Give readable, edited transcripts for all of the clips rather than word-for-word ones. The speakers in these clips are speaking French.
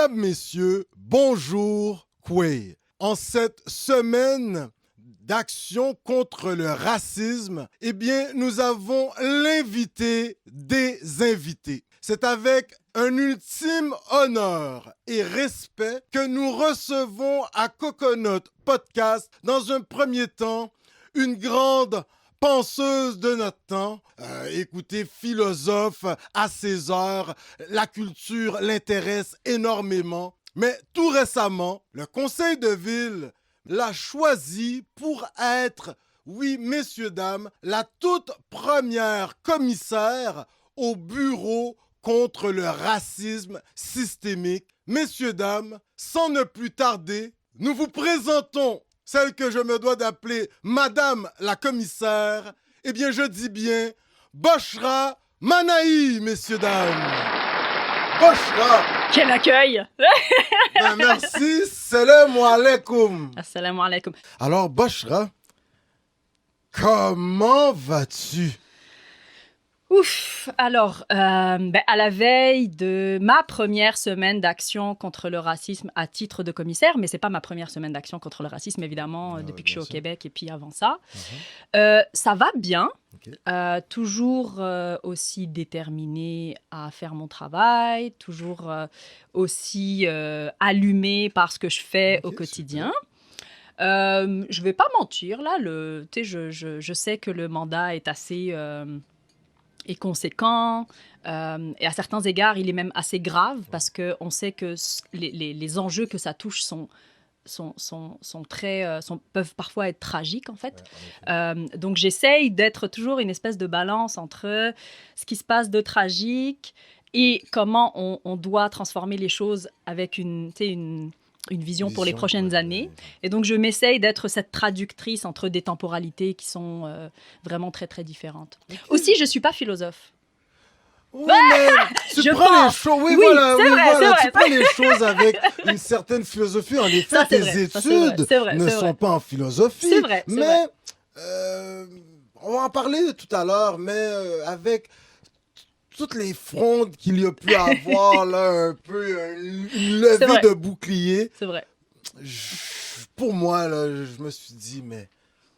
Mesdames, Messieurs, bonjour, Quay. En cette semaine d'action contre le racisme, eh bien, nous avons l'invité des invités. C'est avec un ultime honneur et respect que nous recevons à Coconut Podcast, dans un premier temps, une grande penseuse de notre temps, écoutez, philosophe à ses heures, la culture l'intéresse énormément. Mais tout récemment, le conseil de ville l'a choisi pour être, oui, messieurs, dames, la toute première commissaire au bureau contre le racisme systémique. Messieurs, dames, sans ne plus tarder, nous vous présentons celle que je me dois d'appeler Madame la commissaire. Eh bien, je dis bien Boshra Manahi, messieurs, dames. Boshra. Quel accueil! Ben, merci. Salam alaikum. Assalamu alaikum. Alors, Boshra, comment vas-tu? Ouf! Alors, à la veille de ma première semaine d'action contre le racisme à titre de commissaire, mais c'est pas ma première semaine d'action contre le racisme, évidemment, depuis que je suis au Québec et puis avant ça. Ça va bien. Okay. Toujours aussi déterminée à faire mon travail, toujours aussi allumée par ce que je fais au quotidien. Je vais pas mentir, là, je sais que le mandat est assez... est conséquent, et à certains égards, il est même assez grave parce qu'on sait que les enjeux que ça touche peuvent parfois être tragiques, en fait. Donc, j'essaye d'être toujours une espèce de balance entre ce qui se passe de tragique et comment on doit transformer les choses avec une vision pour les prochaines années. Et donc, je m'essaye d'être cette traductrice entre des temporalités qui sont vraiment très, très différentes. Okay. Aussi, je ne suis pas philosophe. Oui, mais tu prends les choses... Oui, voilà, tu prends les choses avec une certaine philosophie. En effet, tes études ne sont pas en philosophie. C'est vrai, mais on va en parler tout à l'heure, mais avec... toutes les frondes qu'il y a pu avoir, là, un peu une levée de bouclier. C'est vrai. Pour moi, là, je me suis dit, mais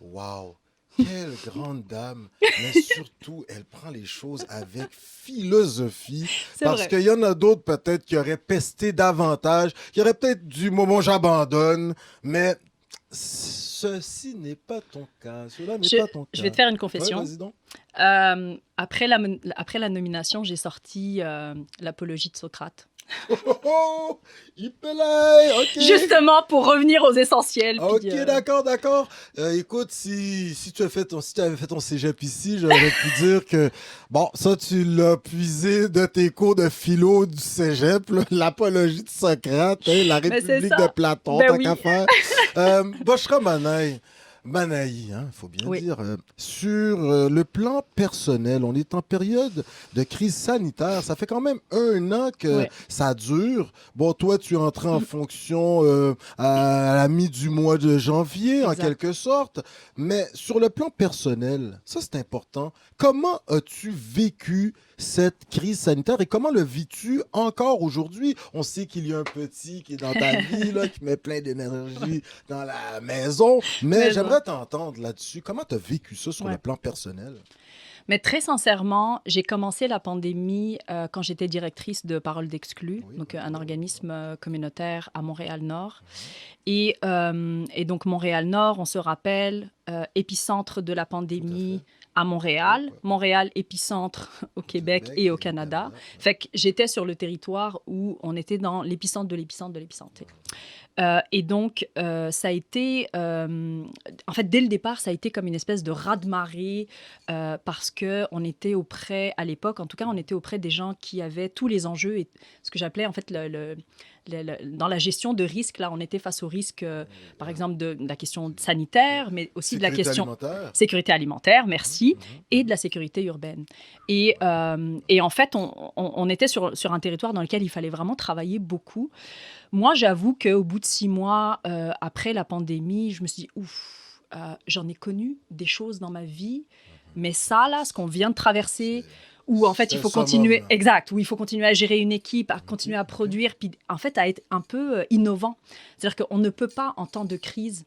waouh, quelle grande dame. Mais surtout, elle prend les choses avec philosophie. Parce qu'il y en a d'autres, peut-être, qui auraient pesté davantage, qui auraient peut-être du moment j'abandonne, mais... ceci n'est pas ton cas. Cela n'est pas ton cas. Je vais te faire une confession. Ouais, vas-y donc. Après la nomination, j'ai sorti l'apologie de Socrate. OK. Justement pour revenir aux essentiels. OK, puis, d'accord. Écoute, si tu avais fait ton cégep ici, j'aurais pu dire que, bon, ça, tu l'as puisé de tes cours de philo du cégep, là, l'apologie de Socrate, la République de Platon, tant qu'à faire. Boshra Manahi, il faut bien dire. Sur le plan personnel, on est en période de crise sanitaire. Ça fait quand même 1 an que ça dure. Bon, toi, tu es entré en fonction à la mi du mois de janvier, en quelque sorte. Mais sur le plan personnel, ça, c'est important. Comment as-tu vécu cette crise sanitaire et comment le vis-tu encore aujourd'hui? On sait qu'il y a un petit qui est dans ta vie, là, qui met plein d'énergie dans la maison, mais j'aimerais t'entendre là-dessus. Comment tu as vécu ça sur le plan personnel? Mais très sincèrement, j'ai commencé la pandémie quand j'étais directrice de Parole d'Exclus, donc un organisme communautaire à Montréal-Nord. Et donc Montréal-Nord, on se rappelle, épicentre de la pandémie à Montréal, Montréal épicentre au Québec et au Canada. Fait que j'étais sur le territoire où on était dans l'épicentre de l'épicentre de l'épicentre. Et donc, ça a été... en fait, dès le départ, ça a été comme une espèce de raz-de-marée parce qu'on était auprès, à l'époque, en tout cas, on était auprès des gens qui avaient tous les enjeux et ce que j'appelais, en fait, dans la gestion de risques, là, on était face au risque, par exemple, de la question sanitaire, mais aussi de la question... Sécurité alimentaire, merci, et de la sécurité urbaine. Et en fait, on était sur un territoire dans lequel il fallait vraiment travailler beaucoup. Moi, j'avoue qu'au bout de 6 mois, après la pandémie, je me suis dit, ouf, j'en ai connu des choses dans ma vie, mais ça, là, ce qu'on vient de traverser, où en fait il C'est faut le continuer, summum. exact, où il faut continuer à gérer une équipe, à continuer à produire, puis en fait à être un peu innovant. C'est-à-dire qu'on ne peut pas en temps de crise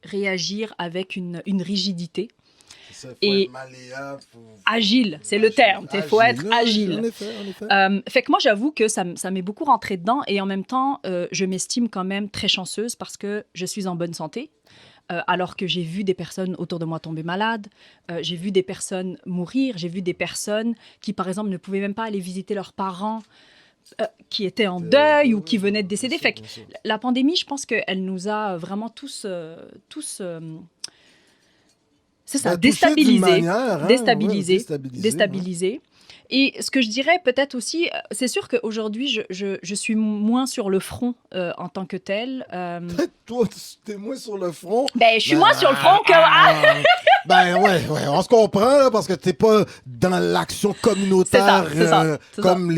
réagir avec une rigidité. C'est ça, il faut être Et malléable. agile, c'est le terme. Il faut être Agile, agile. en effet, en effet. Fait que moi, j'avoue que ça m'est beaucoup rentré dedans et en même temps, je m'estime quand même très chanceuse parce que je suis en bonne santé. Alors que j'ai vu des personnes autour de moi tomber malades, j'ai vu des personnes mourir, j'ai vu des personnes qui, par exemple, ne pouvaient même pas aller visiter leurs parents, qui étaient en deuil ou qui venaient de décéder. Fait que Bien sûr. la pandémie, je pense qu'elle nous a vraiment c'est ça, Ben, touché d'une déstabilisé, manière, hein, ouais, déstabilisé, déstabilisé, ouais. déstabilisé. Et ce que je dirais peut-être aussi, c'est sûr qu'aujourd'hui, je suis moins sur le front en tant que tel. Toi, t'es moins sur le front. Ben, je suis Ben, moins sur le front que... ben ouais, on se comprend là, parce que t'es pas dans l'action communautaire C'est ça. comme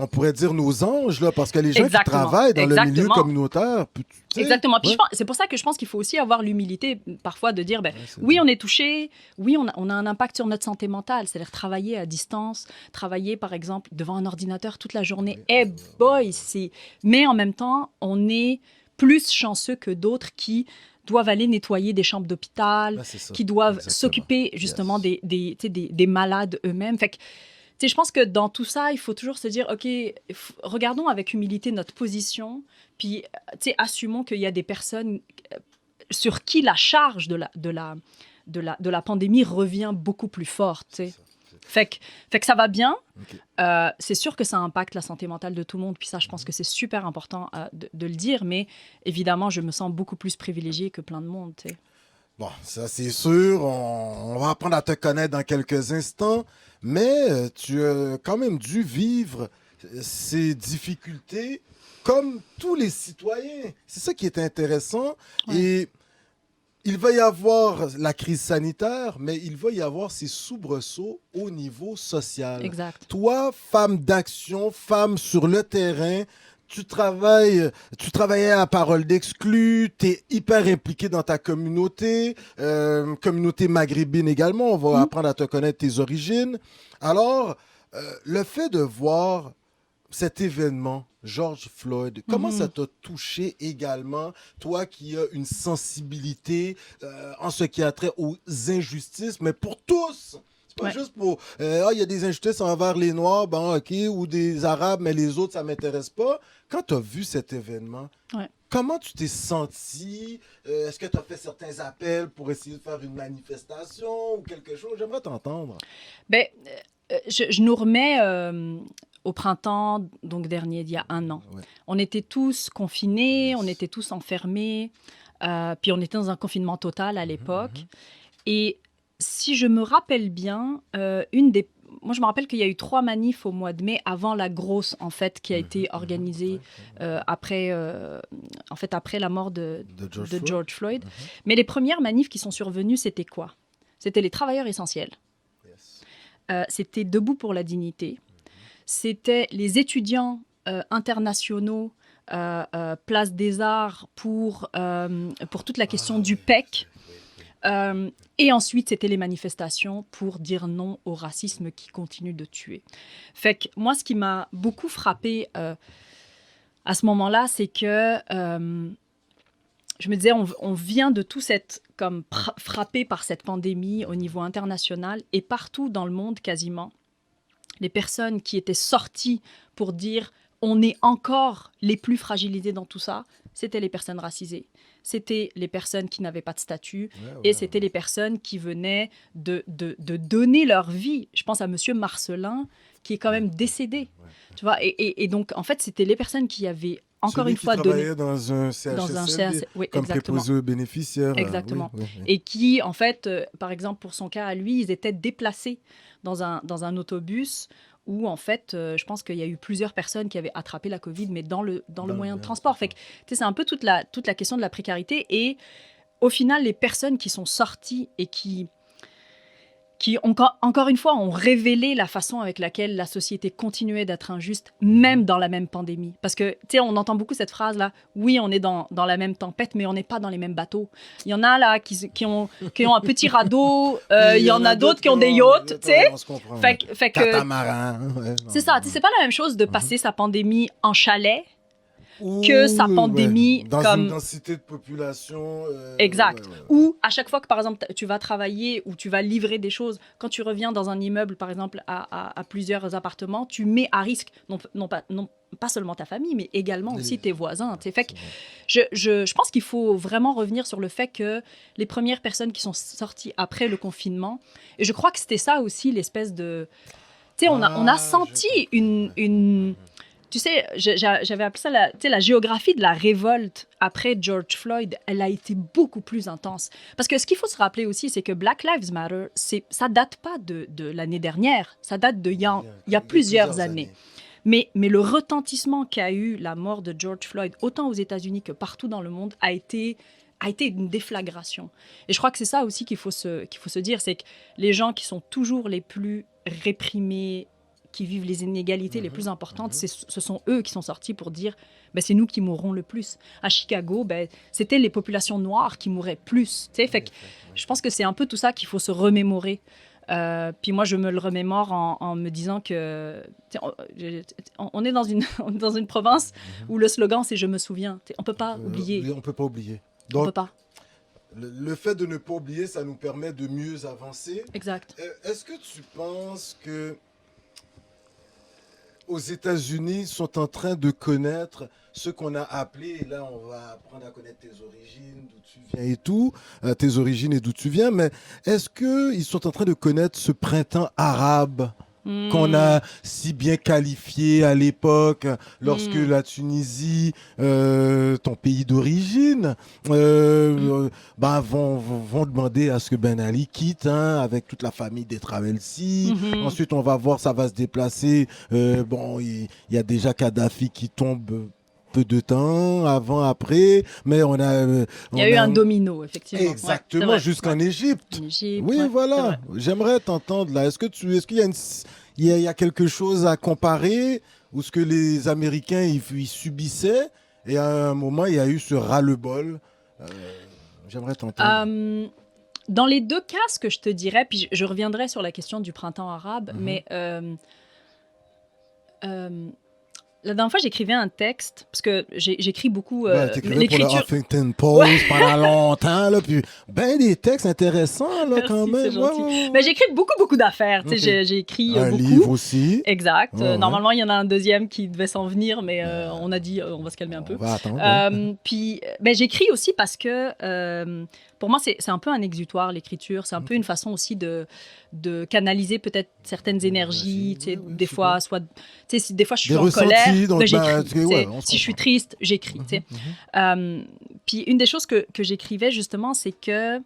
on pourrait dire nos anges là, parce que les gens qui Exactement, travaillent dans le milieu exactement. communautaire, tu sais, Exactement. Puis ouais. c'est pour ça que je pense qu'il faut aussi avoir l'humilité parfois de dire, ben, Ouais, c'est oui, vrai. on est touché, oui, on a un impact sur notre santé mentale, c'est-à-dire travailler à distance, travailler par exemple devant un ordinateur toute la journée. Eh boy, mais en même temps, on est plus chanceux que d'autres qui doivent aller nettoyer des chambres d'hôpital, Ben, c'est ça. qui doivent Exactement. s'occuper justement Yes. des malades eux-mêmes. Fait que, tu sais, je pense que dans tout ça, il faut toujours se dire, OK, regardons avec humilité notre position, puis, tu sais, assumons qu'il y a des personnes sur qui la charge de la pandémie revient beaucoup plus forte, tu sais. Fait que ça va bien. Ok. C'est sûr que ça impacte la santé mentale de tout le monde, puis ça, je pense que c'est super important de le dire, mais évidemment, je me sens beaucoup plus privilégiée que plein de monde, tu sais. Bon, ça c'est sûr, on va apprendre à te connaître dans quelques instants, mais tu as quand même dû vivre ces difficultés comme tous les citoyens. C'est ça qui est intéressant. Ouais. Et il va y avoir la crise sanitaire, mais il va y avoir ces soubresauts au niveau social. Exact. Toi, femme d'action, femme sur le terrain, tu travaillais à Parole d'Exclus, tu es hyper impliqué dans ta communauté, communauté maghrébine également, on va apprendre à te connaître tes origines. Alors, le fait de voir cet événement, George Floyd, comment ça t'a touché également, toi qui as une sensibilité en ce qui a trait aux injustices, mais pour tous? C'est pas Ouais. juste pour, il y a des injustices envers les Noirs, bon, ok, ou des Arabes, mais les autres, ça m'intéresse pas. Quand tu as vu cet événement, Ouais. comment tu t'es senti? Est-ce que tu as fait certains appels pour essayer de faire une manifestation ou quelque chose? J'aimerais t'entendre. Ben, je nous remets au printemps donc dernier, il y a un an. Ouais. On était tous confinés, Yes. on était tous enfermés, puis on était dans un confinement total à l'époque. Et si je me rappelle bien, moi, je me rappelle qu'il y a eu 3 manifs au mois de mai avant la grosse, en fait, qui a été organisée après la mort de George Floyd. Mais les premières manifs qui sont survenues, c'était quoi? C'était les travailleurs essentiels. Yes. C'était Debout pour la dignité. C'était les étudiants internationaux, Place des Arts, pour toute la question du PEC. Et ensuite, c'était les manifestations pour dire non au racisme qui continue de tuer. Fait que moi, ce qui m'a beaucoup frappée à ce moment-là, c'est que je me disais, on vient de tous être comme frappés par cette pandémie au niveau international et partout dans le monde quasiment. Les personnes qui étaient sorties pour dire on est encore les plus fragilisés dans tout ça, c'était les personnes racisées. C'était les personnes qui n'avaient pas de statut et c'était les personnes qui venaient de donner leur vie. Je pense à Monsieur Marcelin, qui est quand même décédé. Tu vois, et donc, en fait, c'était les personnes qui avaient encore Celui une fois qui donné... travaillait dans un CHSLD, oui, comme exactement. préposé aux bénéficiaires. Exactement. Oui. Et qui, en fait, par exemple, pour son cas à lui, ils étaient déplacés dans un autobus où, en fait, je pense qu'il y a eu plusieurs personnes qui avaient attrapé la COVID, mais dans le moyen de transport. Fait que, tu sais, c'est un peu toute la question de la précarité. Et au final, les personnes qui sont sorties et qui encore une fois, ont révélé la façon avec laquelle la société continuait d'être injuste, même dans la même pandémie. Parce que, tu sais, on entend beaucoup cette phrase-là, oui, on est dans la même tempête, mais on n'est pas dans les mêmes bateaux. Il y en a là qui ont un petit radeau, il y en a d'autres qui ont des yachts, tu sais. Fait que, catamaran. Ouais, c'est ça, c'est pas la même chose de passer sa pandémie en chalet que sa pandémie dans comme... une densité de population. Exact. Ou à chaque fois que, par exemple, tu vas travailler ou tu vas livrer des choses, quand tu reviens dans un immeuble, par exemple, à plusieurs appartements, tu mets à risque, non pas seulement ta famille, mais également aussi tes voisins. T'sais. Fait que je pense qu'il faut vraiment revenir sur le fait que les premières personnes qui sont sorties après le confinement, et je crois que c'était ça aussi, l'espèce de... Tu sais, on a senti une tu sais, j'avais appelé ça la géographie de la révolte après George Floyd, elle a été beaucoup plus intense. Parce que ce qu'il faut se rappeler aussi, c'est que Black Lives Matter, ça date pas de l'année dernière, ça date il y a plusieurs années. Mais le retentissement qu'a eu la mort de George Floyd, autant aux États-Unis que partout dans le monde, a été une déflagration. Et je crois que c'est ça aussi qu'il faut se dire, c'est que les gens qui sont toujours les plus réprimés, qui vivent les inégalités les plus importantes, ce sont eux qui sont sortis pour dire c'est nous qui mourrons le plus. À Chicago, c'était les populations noires qui mouraient plus. Fait que je pense que c'est un peu tout ça qu'il faut se remémorer. Puis moi, je me le remémore en me disant que on est dans une province où le slogan, c'est « Je me souviens ». On ne peut pas oublier. On ne peut pas oublier. Donc, on peut pas. Le fait de ne pas oublier, ça nous permet de mieux avancer. Exact. Est-ce que tu penses que aux États-Unis sont en train de connaître ce qu'on a appelé, et là on va apprendre à connaître tes origines, d'où tu viens et tout, tes origines et d'où tu viens, mais est-ce qu'ils sont en train de connaître ce printemps arabe qu'on a si bien qualifié à l'époque, lorsque la Tunisie, ton pays d'origine, vont demander à ce que Ben Ali quitte avec toute la famille des Travelsi. Ensuite, on va voir, ça va se déplacer. Il y a déjà Kadhafi qui tombe peu de temps, avant, après, mais il y a eu un domino, effectivement. Exactement, jusqu'en Égypte. Oui, voilà. J'aimerais t'entendre là. Est-ce qu'il y a quelque chose à comparer ou ce que les Américains ils subissaient et à un moment il y a eu ce ras-le-bol. J'aimerais t'entendre. Dans les deux cas, ce que je te dirais, puis je reviendrai sur la question du printemps arabe, mais la dernière fois, j'écrivais un texte, parce que j'écris beaucoup l'écriture. Pour le Huffington Post pendant longtemps, là, puis des textes intéressants, là, quand même. C'est gentil. Mais j'écris beaucoup d'affaires. Okay. J'ai écrit un beaucoup. livre aussi. Exact. Normalement, il y en a un deuxième qui devait s'en venir, mais on a dit on va se calmer un peu. On va attendre. Puis j'écris aussi parce que pour moi, c'est un peu un exutoire, l'écriture. C'est un peu une façon aussi de canaliser peut-être certaines énergies. Des fois, des fois, je suis en colère. J'écris. Si je suis triste, j'écris. Puis une des choses que j'écrivais justement, c'est que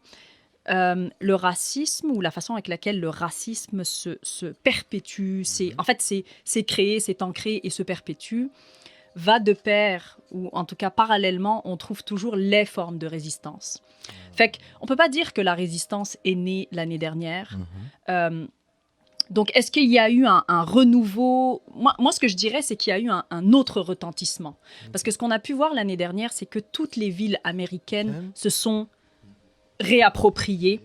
le racisme ou la façon avec laquelle le racisme se perpétue, c'est créé, c'est ancré et se perpétue, va de pair, ou en tout cas parallèlement, on trouve toujours les formes de résistance. Fait qu'on ne peut pas dire que la résistance est née l'année dernière. Donc, est-ce qu'il y a eu un renouveau? Moi, ce que je dirais, c'est qu'il y a eu un autre retentissement. Parce que ce qu'on a pu voir l'année dernière, c'est que toutes les villes américaines se sont réappropriées.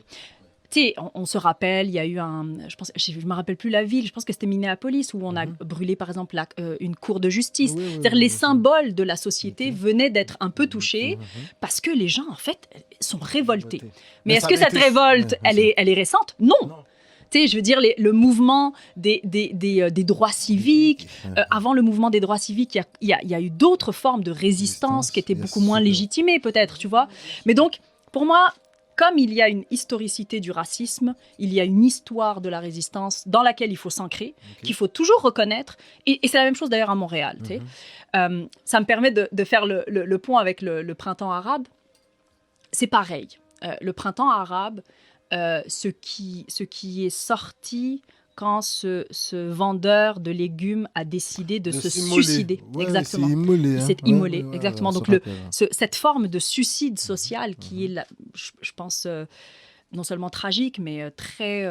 Tu sais, on se rappelle, il y a eu je ne me rappelle plus la ville, je pense que c'était Minneapolis, où on a brûlé, par exemple, une cour de justice. C'est-à-dire les symboles de la société venaient d'être un peu touchés parce que les gens, en fait, sont révoltés. Mais est-ce que cette révolte, elle est récente? Non. Tu sais, je veux dire, le mouvement des droits civiques, avant le mouvement des droits civiques, il y a eu d'autres formes de résistance qui étaient beaucoup moins légitimées, peut-être, tu vois. Mais donc, pour moi, comme il y a une historicité du racisme, il y a une histoire de la résistance dans laquelle il faut s'ancrer, qu'il faut toujours reconnaître. Et c'est la même chose d'ailleurs à Montréal. Tu sais. Ça me permet de faire le pont avec le printemps arabe. C'est pareil. Le printemps arabe, ce qui est sorti quand ce vendeur de légumes a décidé de se suicider. Ouais, exactement. Il s'est immolé. Exactement. Donc, cette forme de suicide social qui est, je pense, non seulement tragique, mais très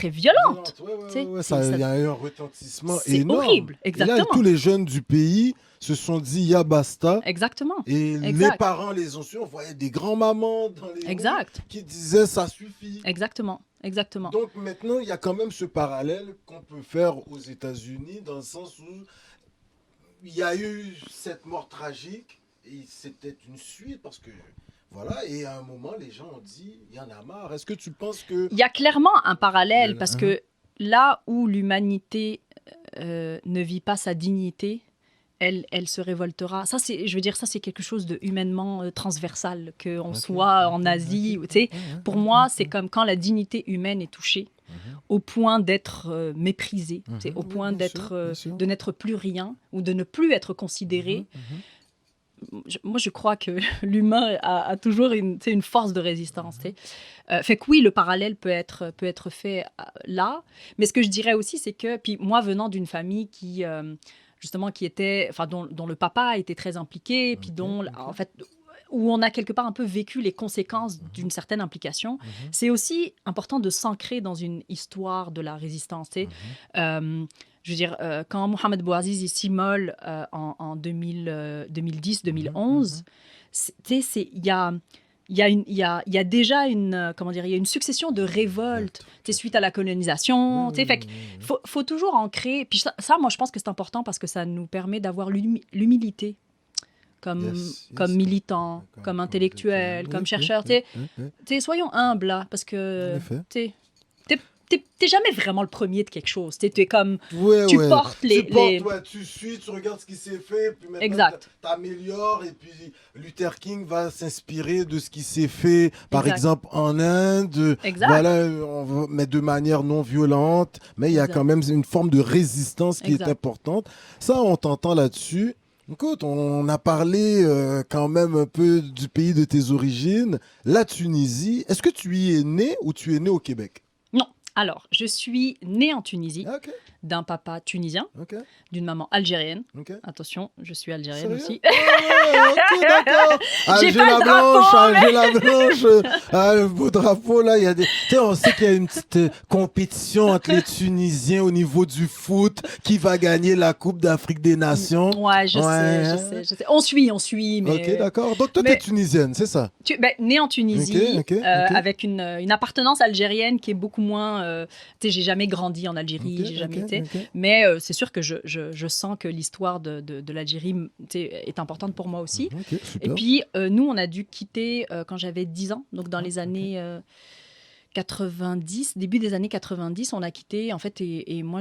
violente. Tu sais, Il y a eu un retentissement c'est énorme. horrible, Et là, exactement. tous les jeunes du pays se sont dit, ya basta. Exactement. Et les Exact. parents les ont su. On voyait des grands-mamans dans les rues Exact. qui disaient, ça suffit. Exactement. Exactement. Donc maintenant, il y a quand même ce parallèle qu'on peut faire aux États-Unis, dans le sens où il y a eu cette mort tragique, et c'était une suite, parce que voilà, et à un moment, les gens ont dit, il y en a marre. Est-ce que tu penses que... Il y a clairement un parallèle Le- parce que là où l'humanité ne vit pas sa dignité, elle se révoltera. Ça, je veux dire, ça, c'est quelque chose de humainement transversal, qu'on soit en Asie. Tu sais, pour moi, c'est comme quand la dignité humaine est touchée, au point d'être méprisée, tu sais, au point bien sûr, d'être, bien sûr. de n'être plus rien ou de ne plus être considéré. Moi, je crois que l'humain a toujours une force de résistance. Tu sais. Fait que oui, le parallèle peut être fait là. Mais ce que je dirais aussi, c'est que, puis moi, venant d'une famille qui, justement, qui était, enfin, dont le papa était très impliqué, puis en fait, où on a quelque part un peu vécu les conséquences d'une certaine implication, c'est aussi important de s'ancrer dans une histoire de la résistance. Tu sais. Je veux dire, quand Mohamed Bouazizi s'immole en 2010-2011, tu sais, il y a déjà comment dire, il y a une succession de révoltes, tu sais, suite à la colonisation. Tu sais, fait qu'il faut toujours ancrer. Puis ça, moi, je pense que c'est important parce que ça nous permet d'avoir l'humilité comme militant, comme intellectuel, comme chercheur. Tu sais, soyons humbles là, parce que tu sais, t'es jamais vraiment le premier de quelque chose. Tu es comme... tu portes les... tu suis, tu regardes ce qui s'est fait, puis maintenant Exact. t'améliores, et puis Luther King va s'inspirer de ce qui s'est fait, par Exact. exemple, en Inde. Exact. Voilà, mais de manière non violente, mais il y a quand même une forme de résistance qui est importante. Ça, on t'entend là-dessus. Écoute, on a parlé quand même un peu du pays de tes origines, la Tunisie. Est-ce que tu y es né ou tu es né au Québec? Non. Alors, je suis née en Tunisie, d'un papa tunisien, d'une maman algérienne. Attention, je suis algérienne aussi. Ok, d'accord. J'ai pas la le blanche, drapeau, j'ai la blanche. Le beau drapeau, là, il y a des... Tu sais, on sait qu'il y a une petite compétition entre les Tunisiens au niveau du foot. Qui va gagner la Coupe d'Afrique des Nations? Ouais, je sais. On suit, mais... Ok, d'accord. Donc, toi, t'es tunisienne, c'est ça? Née en Tunisie, avec une appartenance algérienne qui est beaucoup moins... tu sais, j'ai jamais grandi en Algérie, j'ai jamais été. Mais c'est sûr que je sens que l'histoire de l'Algérie est importante pour moi aussi. Et puis, nous, on a dû quitter quand j'avais 10 ans, donc dans les années 90, début des années 90, on a quitté, en fait, et moi,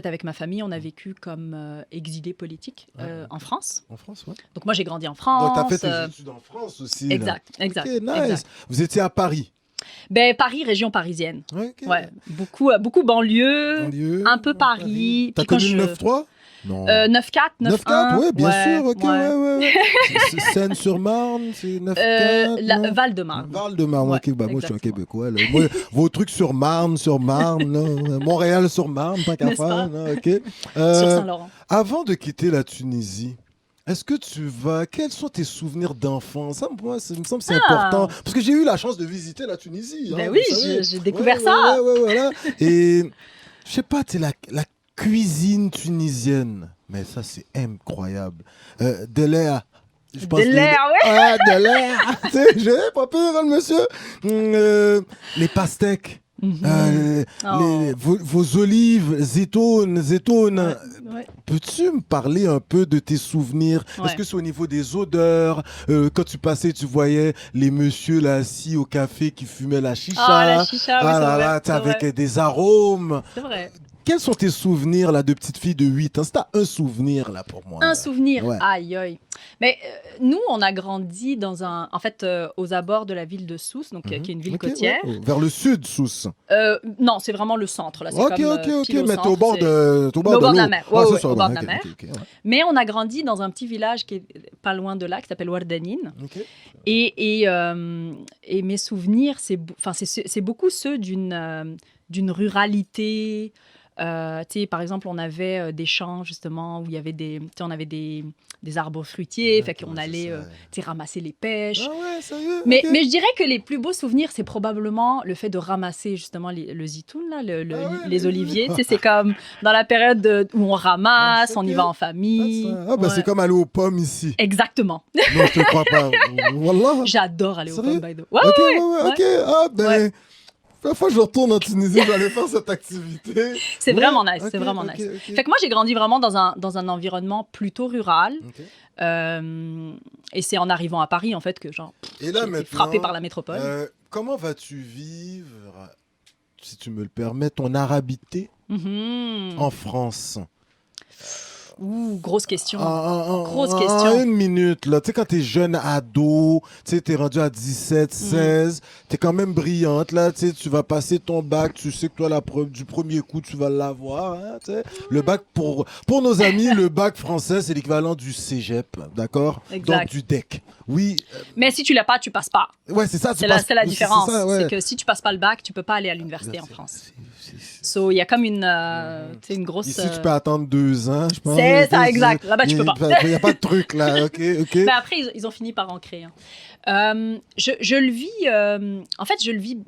avec ma famille, on a vécu comme exilés politiques en France. En France, ouais. Donc, moi, j'ai grandi en France. Donc, tu as fait tes études en France aussi. Exact. Ok, nice. Exact. Vous étiez à Paris? Paris, région parisienne. Ouais, beaucoup banlieue, un peu Paris. T'as connu le 9-3? Non. 9-4, 9-1. Oui, bien sûr, ok, ouais. Seine-sur-Marne, c'est 9-4. Val-de-Marne. Val-de-Marne, ok, bah moi je suis un Québécois. Là. Moi, vos trucs sur Marne, là, Montréal-sur-Marne, tant qu'à faire, ok. Sur Saint-Laurent. Avant de quitter la Tunisie, est-ce que quels sont tes souvenirs d'enfance? Ça, pour moi, il me semble que c'est important. Parce que j'ai eu la chance de visiter la Tunisie. Ben oui, j'ai découvert ça. Ouais, voilà. Et je sais pas, tu sais, la cuisine tunisienne. Mais ça, c'est incroyable. De l'air. De l'air, ouais. Ah, de l'air. Tu sais, j'ai pas peur, le monsieur. Les pastèques. Vos olives, zétoun. Ouais. Peux-tu me parler un peu de tes souvenirs? Est-ce que c'est au niveau des odeurs? Quand tu passais, tu voyais les messieurs là assis au café qui fumaient la chicha. Ah, la chicha, oui, avec des arômes. C'est vrai. Quels sont tes souvenirs là de petite fille de 8 ans? C'est un souvenir là pour moi. Un souvenir, aïe. Mais nous, on a grandi aux abords de la ville de Sousse, donc qui est une ville côtière. Ouais. Vers le sud, Sousse. Non, c'est vraiment le centre là. C'est ok, mais t'es au bord de la mer. Ouais, au bord de la mer. Mais on a grandi dans un petit village qui est pas loin de là, qui s'appelle Ouardanine. Et mes souvenirs, c'est beaucoup ceux d'une ruralité. Tu sais, par exemple, on avait des champs, justement, où il y avait on avait des arbres fruitiers, fait qu'on allait tu sais, ramasser les pêches. Ah ouais, sérieux? Mais Ok. je dirais que les plus beaux souvenirs, c'est probablement le fait de ramasser, justement, le zitoun, là, Ah ouais, les oliviers. Tu sais, c'est comme dans la période où on ramasse, on y ok. va en Ah, famille. ah, ben Ouais. c'est comme aller aux pommes ici. Exactement. Non, je te crois pas. Wallah. J'adore aller au Sérieux? pommes, by the way. Ouais, Ok, ouais, ouais, ouais. ok. Ah, ben, Ouais. la fois que je retourne en Tunisie, je vais aller faire cette activité. C'est Ouais, vraiment nice, ok, c'est vraiment ok, nice. ok. Fait que moi, j'ai grandi vraiment dans un environnement plutôt rural. Ok. Et c'est en arrivant à Paris, en fait, que genre, Et là, j'ai été maintenant, frappée par la métropole. comment vas-tu vivre, si tu me le permets, ton arabité Mhm. en France? Ouh, grosse question. En Grosse question. une minute, là. Tu sais, quand t'es jeune ado, tu sais, t'es rendu à 17, 16, t'es quand même brillante, là. Tu sais, tu vas passer ton bac, tu sais que toi, du premier coup, tu vas l'avoir, hein, tu sais. Le bac, pour nos amis, le bac français, c'est l'équivalent du cégep, d'accord? Exact. Donc, du DEC. Oui. Mais si tu l'as pas, tu passes pas. Ouais, c'est ça. C'est la c'est différence. ça, ouais. C'est que si tu passes pas le bac, tu peux pas aller à l'université en France. So, il y a comme une grosse... Ici, tu peux attendre 2 ans, je pense. C'est ça, exact. Là-bas, tu peux pas. Il n'y a pas de truc, là. OK, OK. Mais après, ils ont fini par en créer. Je le vis... en fait, je le vis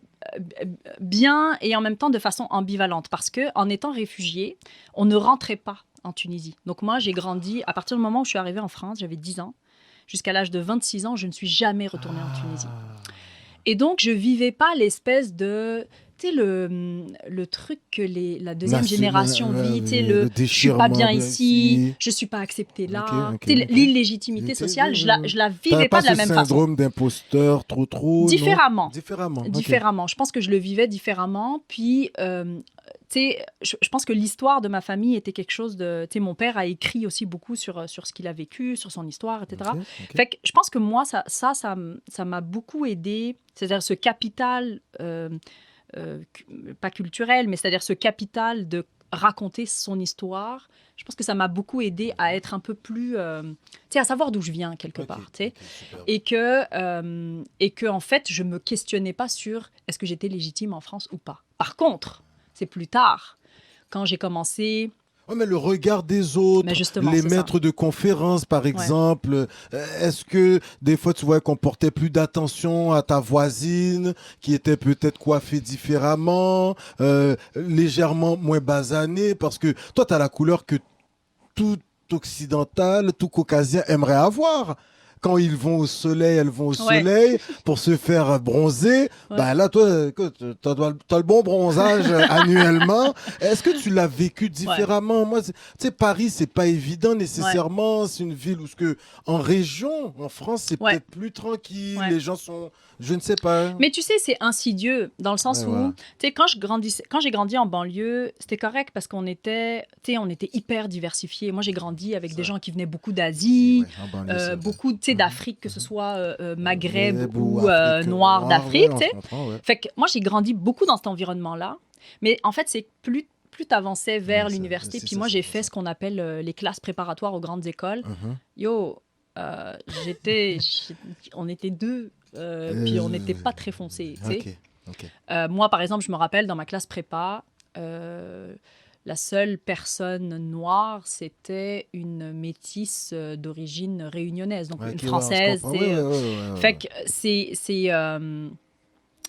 bien et en même temps de façon ambivalente. Parce qu'en étant réfugié, on ne rentrait pas en Tunisie. Donc moi, j'ai grandi... À partir du moment où je suis arrivée en France, j'avais 10 ans. Jusqu'à l'âge de 26 ans, je ne suis jamais retournée en Tunisie. Et donc, je vivais pas l'espèce de... Tu sais, le truc que la deuxième génération vit, tu sais, je suis pas bien ici, je suis pas acceptée là. Ok, Tu sais, l'illégitimité sociale, je la vivais pas de la même façon. façon. Syndrome d'imposteur, trop. Différemment. Différemment. Différemment. Je pense que je le vivais différemment. Puis, tu sais, je pense que l'histoire de ma famille était quelque chose de... Tu sais, mon père a écrit aussi beaucoup sur ce qu'il a vécu, sur son histoire, etc. Fait que je pense que moi, ça m'a beaucoup aidé. C'est-à-dire ce capital... pas culturel, mais c'est-à-dire ce capital de raconter son histoire, je pense que ça m'a beaucoup aidé à être un peu plus... tu sais, à savoir d'où je viens, quelque part, tu sais. Et que, en fait, je me questionnais pas sur est-ce que j'étais légitime en France ou pas. Par contre, c'est plus tard, quand j'ai commencé... Oui, mais le regard des autres, les maîtres de conférences, par exemple, est-ce que des fois tu vois qu'on portait plus d'attention à ta voisine, qui était peut-être coiffée différemment, légèrement moins basanée, parce que toi, tu as la couleur que tout occidental, tout caucasien aimerait avoir. Quand ils vont au soleil, elles vont au soleil pour se faire bronzer. Ben là, toi, tu as le bon bronzage annuellement. Est-ce que tu l'as vécu différemment? Moi, tu sais, Paris, c'est pas évident nécessairement. C'est une ville où, en région, en France, c'est peut-être plus tranquille. Les gens sont... Je ne sais pas. Mais tu sais, c'est insidieux dans le sens où, tu sais, quand j'ai grandi en banlieue, c'était correct parce qu'on était, tu sais, on était hyper diversifiés. Moi, j'ai grandi avec des gens qui venaient beaucoup d'Asie, beaucoup, tu sais, d'Afrique, que ce soit Maghreb ou noir d'Afrique, tu sais. Fait que moi, j'ai grandi beaucoup dans cet environnement-là. Mais en fait, c'est plus tu avançais vers l'université, puis moi, j'ai fait ce qu'on appelle les classes préparatoires aux grandes écoles. Yo, on était deux. Puis on n'était pas très foncés. Moi, par exemple, je me rappelle, dans ma classe prépa, la seule personne noire, c'était une métisse d'origine réunionnaise, donc une Française. Fait que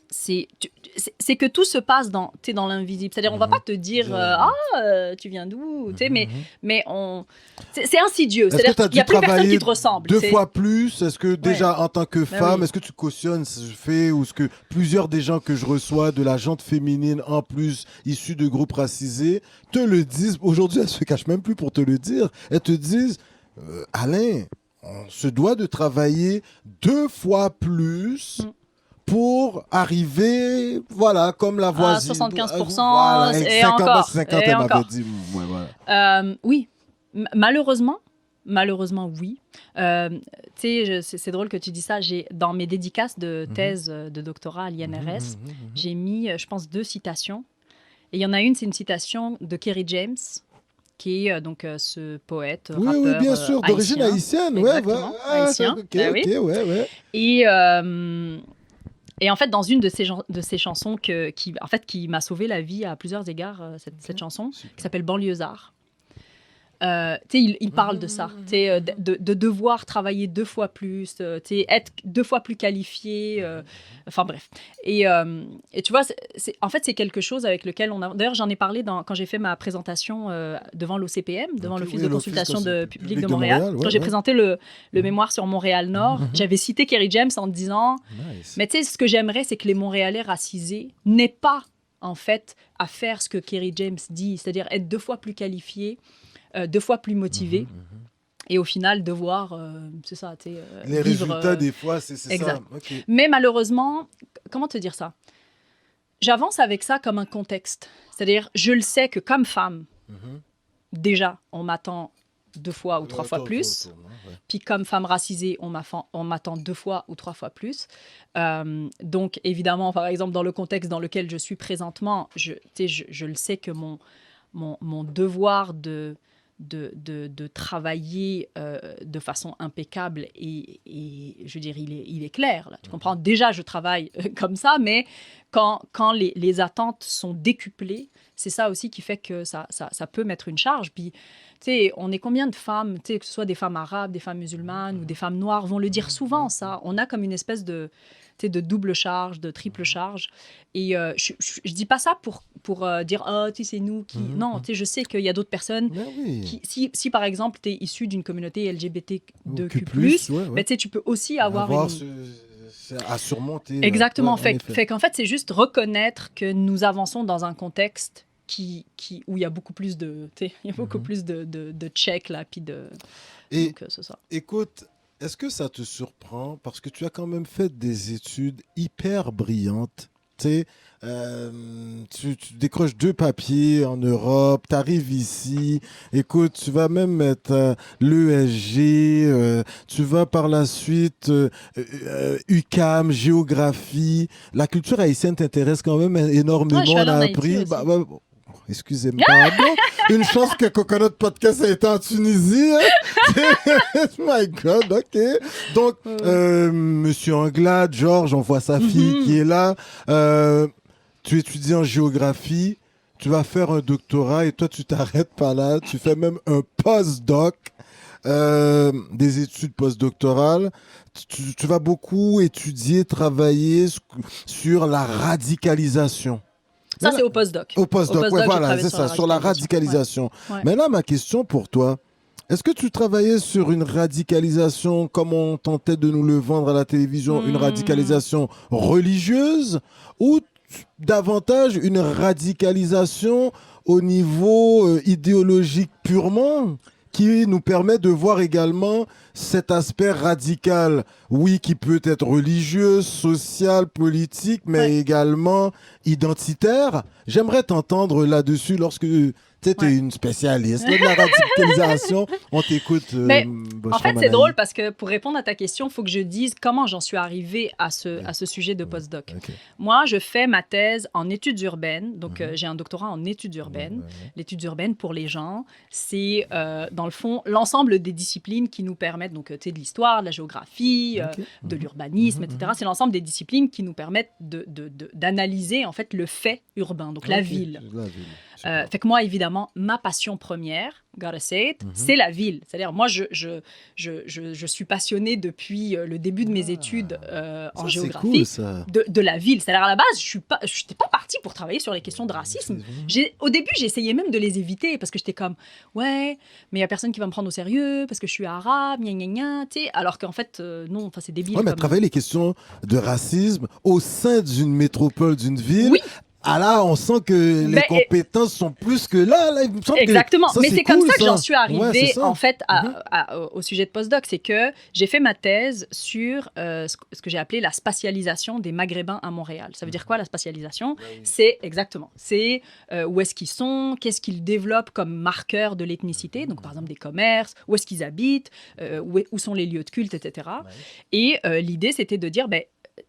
c'est que tout se passe dans l'invisible. C'est-à-dire, on va pas te dire tu viens d'où, mais c'est insidieux. C'est-à-dire qu'il n'y a plus personne qui te ressemble. 2 fois plus. Est-ce que déjà en tant que femme, est-ce que tu cautionnes ce que je fais, ou est-ce que plusieurs des gens que je reçois de la gente féminine en plus issus de groupes racisés te le disent? Aujourd'hui, elles se cachent même plus pour te le dire. Elles te disent Alain, on se doit de travailler 2 fois plus. Pour arriver, voilà, comme la voisine. 75%, voilà, et encore. 50, elle m'avait dit. Oui, malheureusement, oui. Tu sais, c'est drôle que tu dis ça. Dans mes dédicaces de thèse de doctorat à l'INRS, j'ai mis, je pense, 2 citations. Et il y en a une, c'est une citation de Kerry James, qui est donc ce poète, rappeur oui, bien sûr, d'origine haïtienne. Exactement, haïtien. Ok, ouais. Et Et en fait, dans une de ces chansons qui m'a sauvé la vie à plusieurs égards, cette chanson, Super. qui s'appelle Banlieusard. Il parle de ça, de devoir travailler 2 fois plus, être 2 fois plus qualifié, enfin bref. Et tu vois, en fait, c'est quelque chose avec lequel on a... D'ailleurs, j'en ai parlé quand j'ai fait ma présentation devant l'OCPM, devant l'Office de consultation publique de Montréal. Quand j'ai présenté le mémoire sur Montréal-Nord, j'avais cité Kerry James en disant, mais tu sais, ce que j'aimerais, c'est que les Montréalais racisés n'aient pas, en fait, à faire ce que Kerry James dit, c'est-à-dire être 2 fois plus qualifiés, 2 fois plus motivé, et au final devoir, c'est ça, les vivre, résultats des fois, c'est exact. ça. Okay. Mais malheureusement, comment te dire ça? J'avance avec ça comme un contexte. C'est-à-dire, je le sais que comme femme, déjà, on m'attend 2 fois ou 3 fois plus. Puis comme femme racisée, on m'attend 2 fois ou 3 fois plus. Donc, évidemment, par exemple, dans le contexte dans lequel je suis présentement, je le sais que mon devoir de travailler de façon impeccable et je veux dire, il est clair. Là. Tu comprends? Déjà, je travaille comme ça, mais quand les attentes sont décuplées, c'est ça aussi qui fait que ça peut mettre une charge. Puis, tu sais, on est combien de femmes, tu sais, que ce soit des femmes arabes, des femmes musulmanes ou des femmes noires, vont le dire souvent, ça. On a comme une espèce de double charge, de triple charge. Et je dis pas ça pour dire, oh, tu sais, c'est nous qui... Non, tu sais, je sais qu'il y a d'autres personnes qui... Si, par exemple, tu es issu d'une communauté LGBTQ+, mais tu sais, tu peux aussi avoir à surmonter. Exactement. Fait qu'en fait, c'est juste reconnaître que nous avançons dans un contexte où il y a beaucoup plus de... Tu sais, il y a beaucoup plus de checks, là, puis de... Et donc, c'est ça. Écoute... Est-ce que ça te surprend? Parce que tu as quand même fait des études hyper brillantes. Tu sais, tu décroches 2 papiers en Europe, tu arrives ici. Écoute, tu vas même mettre l'ESG, tu vas par la suite UQAM, géographie. La culture haïtienne t'intéresse quand même énormément. Je suis allée on a en appris. Haïti aussi. Excusez-moi, pardon. Une chance que Coconut Podcast a été en Tunisie. My God, OK. Donc, Monsieur Anglade, Georges, on voit sa fille qui est là. Tu étudies en géographie. Tu vas faire un doctorat et toi, tu t'arrêtes pas là. Tu fais même un post-doc, des études postdoctorales. Tu vas beaucoup étudier, travailler sur la radicalisation. Ça, c'est au postdoc. Au postdoc, voilà, c'est ça, sur la radicalisation. Ouais. Mais là, ma question pour toi, est-ce que tu travaillais sur une radicalisation, comme on tentait de nous le vendre à la télévision, une radicalisation religieuse ou davantage une radicalisation au niveau idéologique purement, qui nous permet de voir également cet aspect radical, oui, qui peut être religieux, social, politique, mais également identitaire. J'aimerais t'entendre là-dessus lorsque tu es une spécialiste de la radicalisation. On t'écoute. En fait, c'est drôle parce que pour répondre à ta question, il faut que je dise comment j'en suis arrivée à ce sujet de postdoc. Okay. Moi, je fais ma thèse en études urbaines. Donc, j'ai un doctorat en études urbaines. L'étude urbaine, pour les gens, c'est, dans le fond, l'ensemble des disciplines qui nous permettent, donc, tu sais, de l'histoire, de la géographie, de l'urbanisme, etc. C'est l'ensemble des disciplines qui nous permettent d'analyser, en fait, le fait urbain, donc la ville. Fait que moi, évidemment, ma passion première, gotta say it, c'est la ville. C'est-à-dire, moi, je suis passionnée depuis le début de mes études en géographie de la ville. C'est-à-dire, à la base, je n'étais pas partie pour travailler sur les questions de racisme. Au début, j'essayais même de les éviter parce que j'étais comme, ouais, mais il n'y a personne qui va me prendre au sérieux parce que je suis arabe, gna gna gna, tu sais. Alors qu'en fait, non, c'est débile. Ouais, mais travailler les questions de racisme au sein d'une métropole, d'une ville. Oui. Ah là, on sent que les compétences sont plus que là. Il me semble exactement. Que mais c'est cool, comme ça que j'en suis arrivée, en fait, Mm-hmm. au sujet de postdoc. C'est que j'ai fait ma thèse sur ce que j'ai appelé la spatialisation des Maghrébins à Montréal. Ça veut dire quoi, la spatialisation? C'est exactement. C'est où est-ce qu'ils sont, qu'est-ce qu'ils développent comme marqueurs de l'ethnicité. Donc, par exemple, des commerces, où est-ce qu'ils habitent, où sont les lieux de culte, etc. Et l'idée, c'était de dire,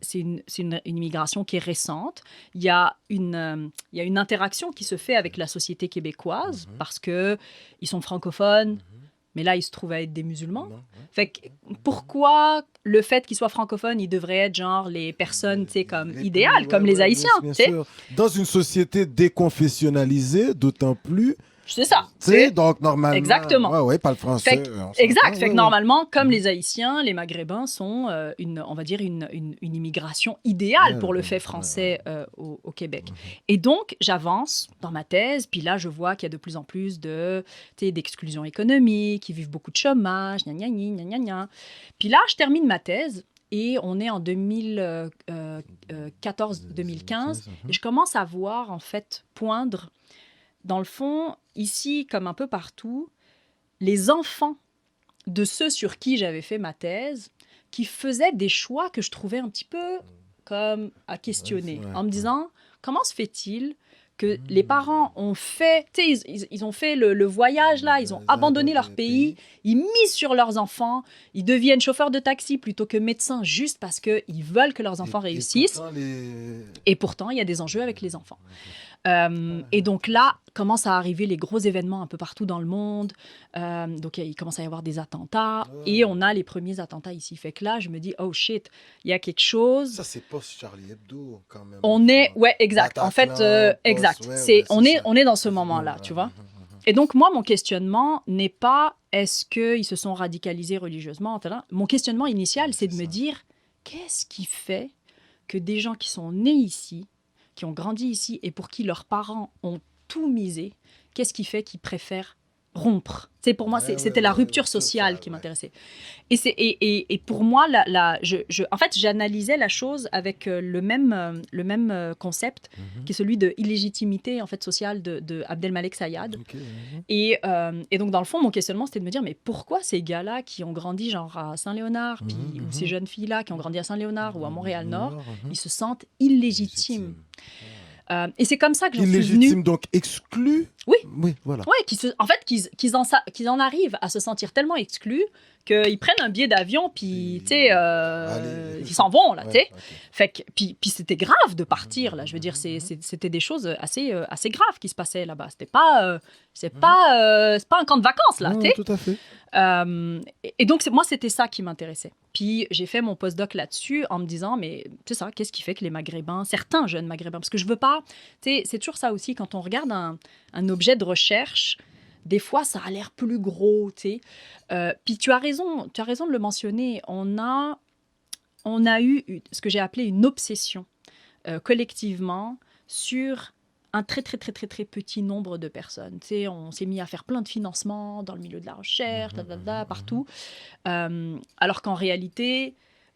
c'est une immigration qui est récente. Il y a une interaction qui se fait avec la société québécoise parce qu'ils sont francophones, Mais là, ils se trouvent à être des musulmans. Non, ouais. Fait que pourquoi le fait qu'ils soient francophones, ils devraient être genre les personnes, tu sais, comme Les idéales, plus- comme ouais, les ouais, Haïtiens, bien tu sais. sûr. Dans une société déconfessionnalisée, d'autant plus, C'est ça, tu tu sais, sais. donc normalement, Exactement. ouais, ouais, pas le français, Fait que- on s'entend, exact. Fait ouais, que ouais. normalement, comme Mhm. les Haïtiens, les Maghrébins sont on va dire une immigration idéale Ouais, pour le ouais, fait ouais, français au Québec. Mhm. Et donc, j'avance dans ma thèse, puis là, je vois qu'il y a de plus en plus d'exclusion économique, qui vivent beaucoup de chômage, gna gna gna gna gna gna. Puis là, je termine ma thèse. Et on est en 2014-2015, et je commence à voir en fait poindre, dans le fond, ici comme un peu partout, les enfants de ceux sur qui j'avais fait ma thèse, qui faisaient des choix que je trouvais un petit peu comme à questionner, Ouais, en me ouais. disant, comment se fait-il que les parents ont fait, tu sais, ils ont fait le voyage là, ils ont abandonné leur pays, ils misent sur leurs enfants, ils deviennent chauffeurs de taxi plutôt que médecins juste parce qu'ils veulent que leurs enfants réussissent. Pourtant, Et pourtant, il y a des enjeux avec les enfants. Et donc là, commencent à arriver les gros événements un peu partout dans le monde. Donc il commence à y avoir des attentats. Et on a les premiers attentats ici. Fait que là, je me dis, oh shit, il y a quelque chose. Ça, c'est post-Charlie Hebdo, quand même. On est, ouais, exact. En fait, exact. On est dans ce moment-là, tu vois. Et donc, moi, mon questionnement n'est pas est-ce qu'ils se sont radicalisés religieusement. Mon questionnement initial, c'est de me dire qu'est-ce qui fait que des gens qui sont nés ici, qui ont grandi ici et pour qui leurs parents ont tout misé, qu'est-ce qui fait qu'ils préfèrent rompre? Tu sais, pour moi, c'était la rupture sociale qui m'intéressait. Et pour moi, en fait, j'analysais la chose avec le même concept, qui est celui de illégitimité en fait, sociale de Abdelmalek Sayad. Okay. Et donc, dans le fond, mon questionnement, c'était de me dire, mais pourquoi ces gars-là qui ont grandi genre à Saint-Léonard, puis, ou ces jeunes filles-là qui ont grandi à Saint-Léonard ou à Montréal-Nord, ils se sentent illégitimes? Et c'est comme ça que j'en suis venue. Illégitime, donc exclu. Oui. Oui, voilà. Ouais, en fait, qu'ils en arrivent à se sentir tellement exclus qu'ils prennent un billet d'avion, puis, tu sais, ils s'en vont, là, tu sais. Okay. Fait que, puis c'était grave de partir, là. Je veux dire, c'était des choses assez graves qui se passaient là-bas. C'est pas un camp de vacances, là, tu sais. Tout à fait. Et donc, moi, c'était ça qui m'intéressait. Puis, j'ai fait mon postdoc là-dessus en me disant, mais tu sais ça, qu'est-ce qui fait que les Maghrébins, certains jeunes Maghrébins, parce que je veux pas, tu sais, c'est toujours ça aussi, quand on regarde un objet de recherche, des fois, ça a l'air plus gros, tu sais. Puis, tu as raison de le mentionner, on a eu ce que j'ai appelé une obsession collectivement sur un très petit nombre de personnes. Tu sais, on s'est mis à faire plein de financements dans le milieu de la recherche, partout. Alors qu'en réalité,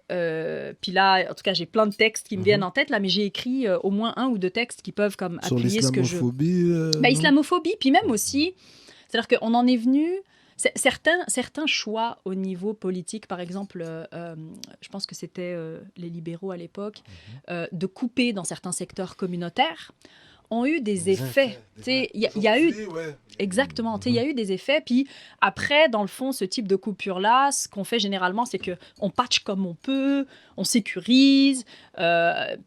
puis là, en tout cas, j'ai plein de textes qui me viennent en tête, là, mais j'ai écrit au moins 1 ou 2 textes qui peuvent comme sur appuyer ce que je... l'islamophobie. Islamophobie, puis même aussi, c'est-à-dire qu'on en est venu... Certains choix au niveau politique, par exemple, je pense que c'était les libéraux à l'époque, de couper dans certains secteurs communautaires, ont eu des effets. Il y a eu... Exactement. Il y a eu des effets. Puis après, dans le fond, ce type de coupure-là, ce qu'on fait généralement, c'est qu'on patch comme on peut, on sécurise,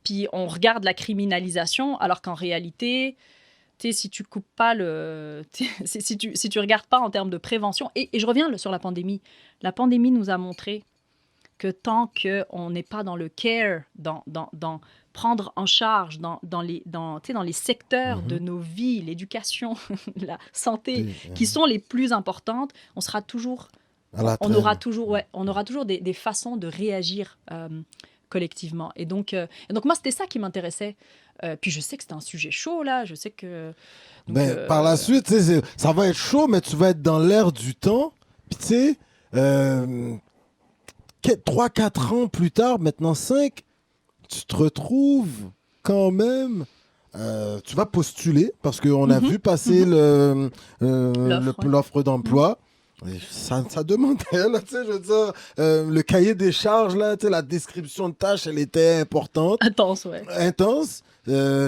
puis on regarde la criminalisation, alors qu'en réalité... si tu coupes pas si tu regardes pas en termes de prévention, et je reviens sur la pandémie nous a montré que tant qu'on n'est pas dans le care, dans prendre en charge dans les secteurs de nos vies, l'éducation, la santé, qui sont les plus importantes, on sera toujours, on aura toujours des façons de réagir collectivement. Et donc moi, c'était ça qui m'intéressait. Puis je sais que c'est un sujet chaud, là. Je sais que... Donc, par la suite, ça va être chaud, mais tu vas être dans l'air du temps. Puis tu sais, 3-4 ans plus tard, maintenant 5, tu te retrouves quand même... tu vas postuler, parce qu'on a vu passer l'offre d'emploi. Ça demandait, là, tu sais, je veux dire, le cahier des charges, là, tu sais, la description de tâches, elle était importante. Intense, ouais. Intense.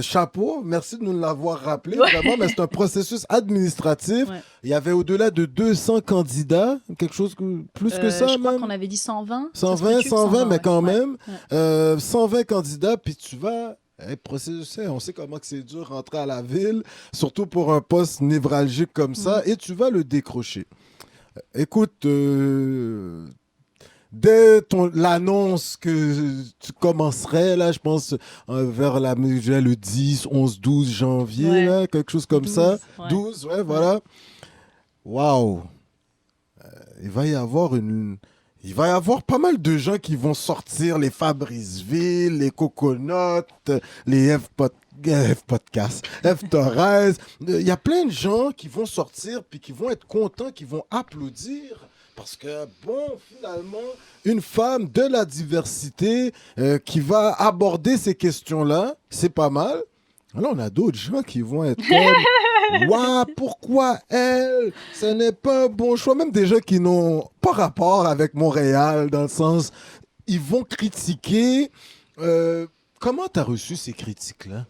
Chapeau, merci de nous l'avoir rappelé, vraiment, mais c'est un processus administratif. Ouais. Il y avait au-delà de 200 candidats, quelque chose plus que ça, je crois qu'on avait dit 120. 120, mais quand même. 120 candidats, puis tu vas... processus, on sait comment que c'est dur rentrer à la ville, surtout pour un poste névralgique comme ça, et tu vas le décrocher. Écoute, dès l'annonce que tu commencerais, là, je pense, vers le 10, 11, 12 janvier, Ouais, là, quelque chose comme ça. 12, ouais. 12, ouais, Ouais. voilà. Waouh! Il va y avoir Il va y avoir pas mal de gens qui vont sortir, les Fabriceville, les Coconuts, les Podcast, F Torres. Il y a plein de gens qui vont sortir puis qui vont être contents, qui vont applaudir. Parce que, bon, finalement, une femme de la diversité qui va aborder ces questions-là, c'est pas mal. Là, on a d'autres gens qui vont être comme, waouh, pourquoi elle? Ce n'est pas un bon choix. Même des gens qui n'ont pas rapport avec Montréal, dans le sens, ils vont critiquer. Comment tu as reçu ces critiques-là?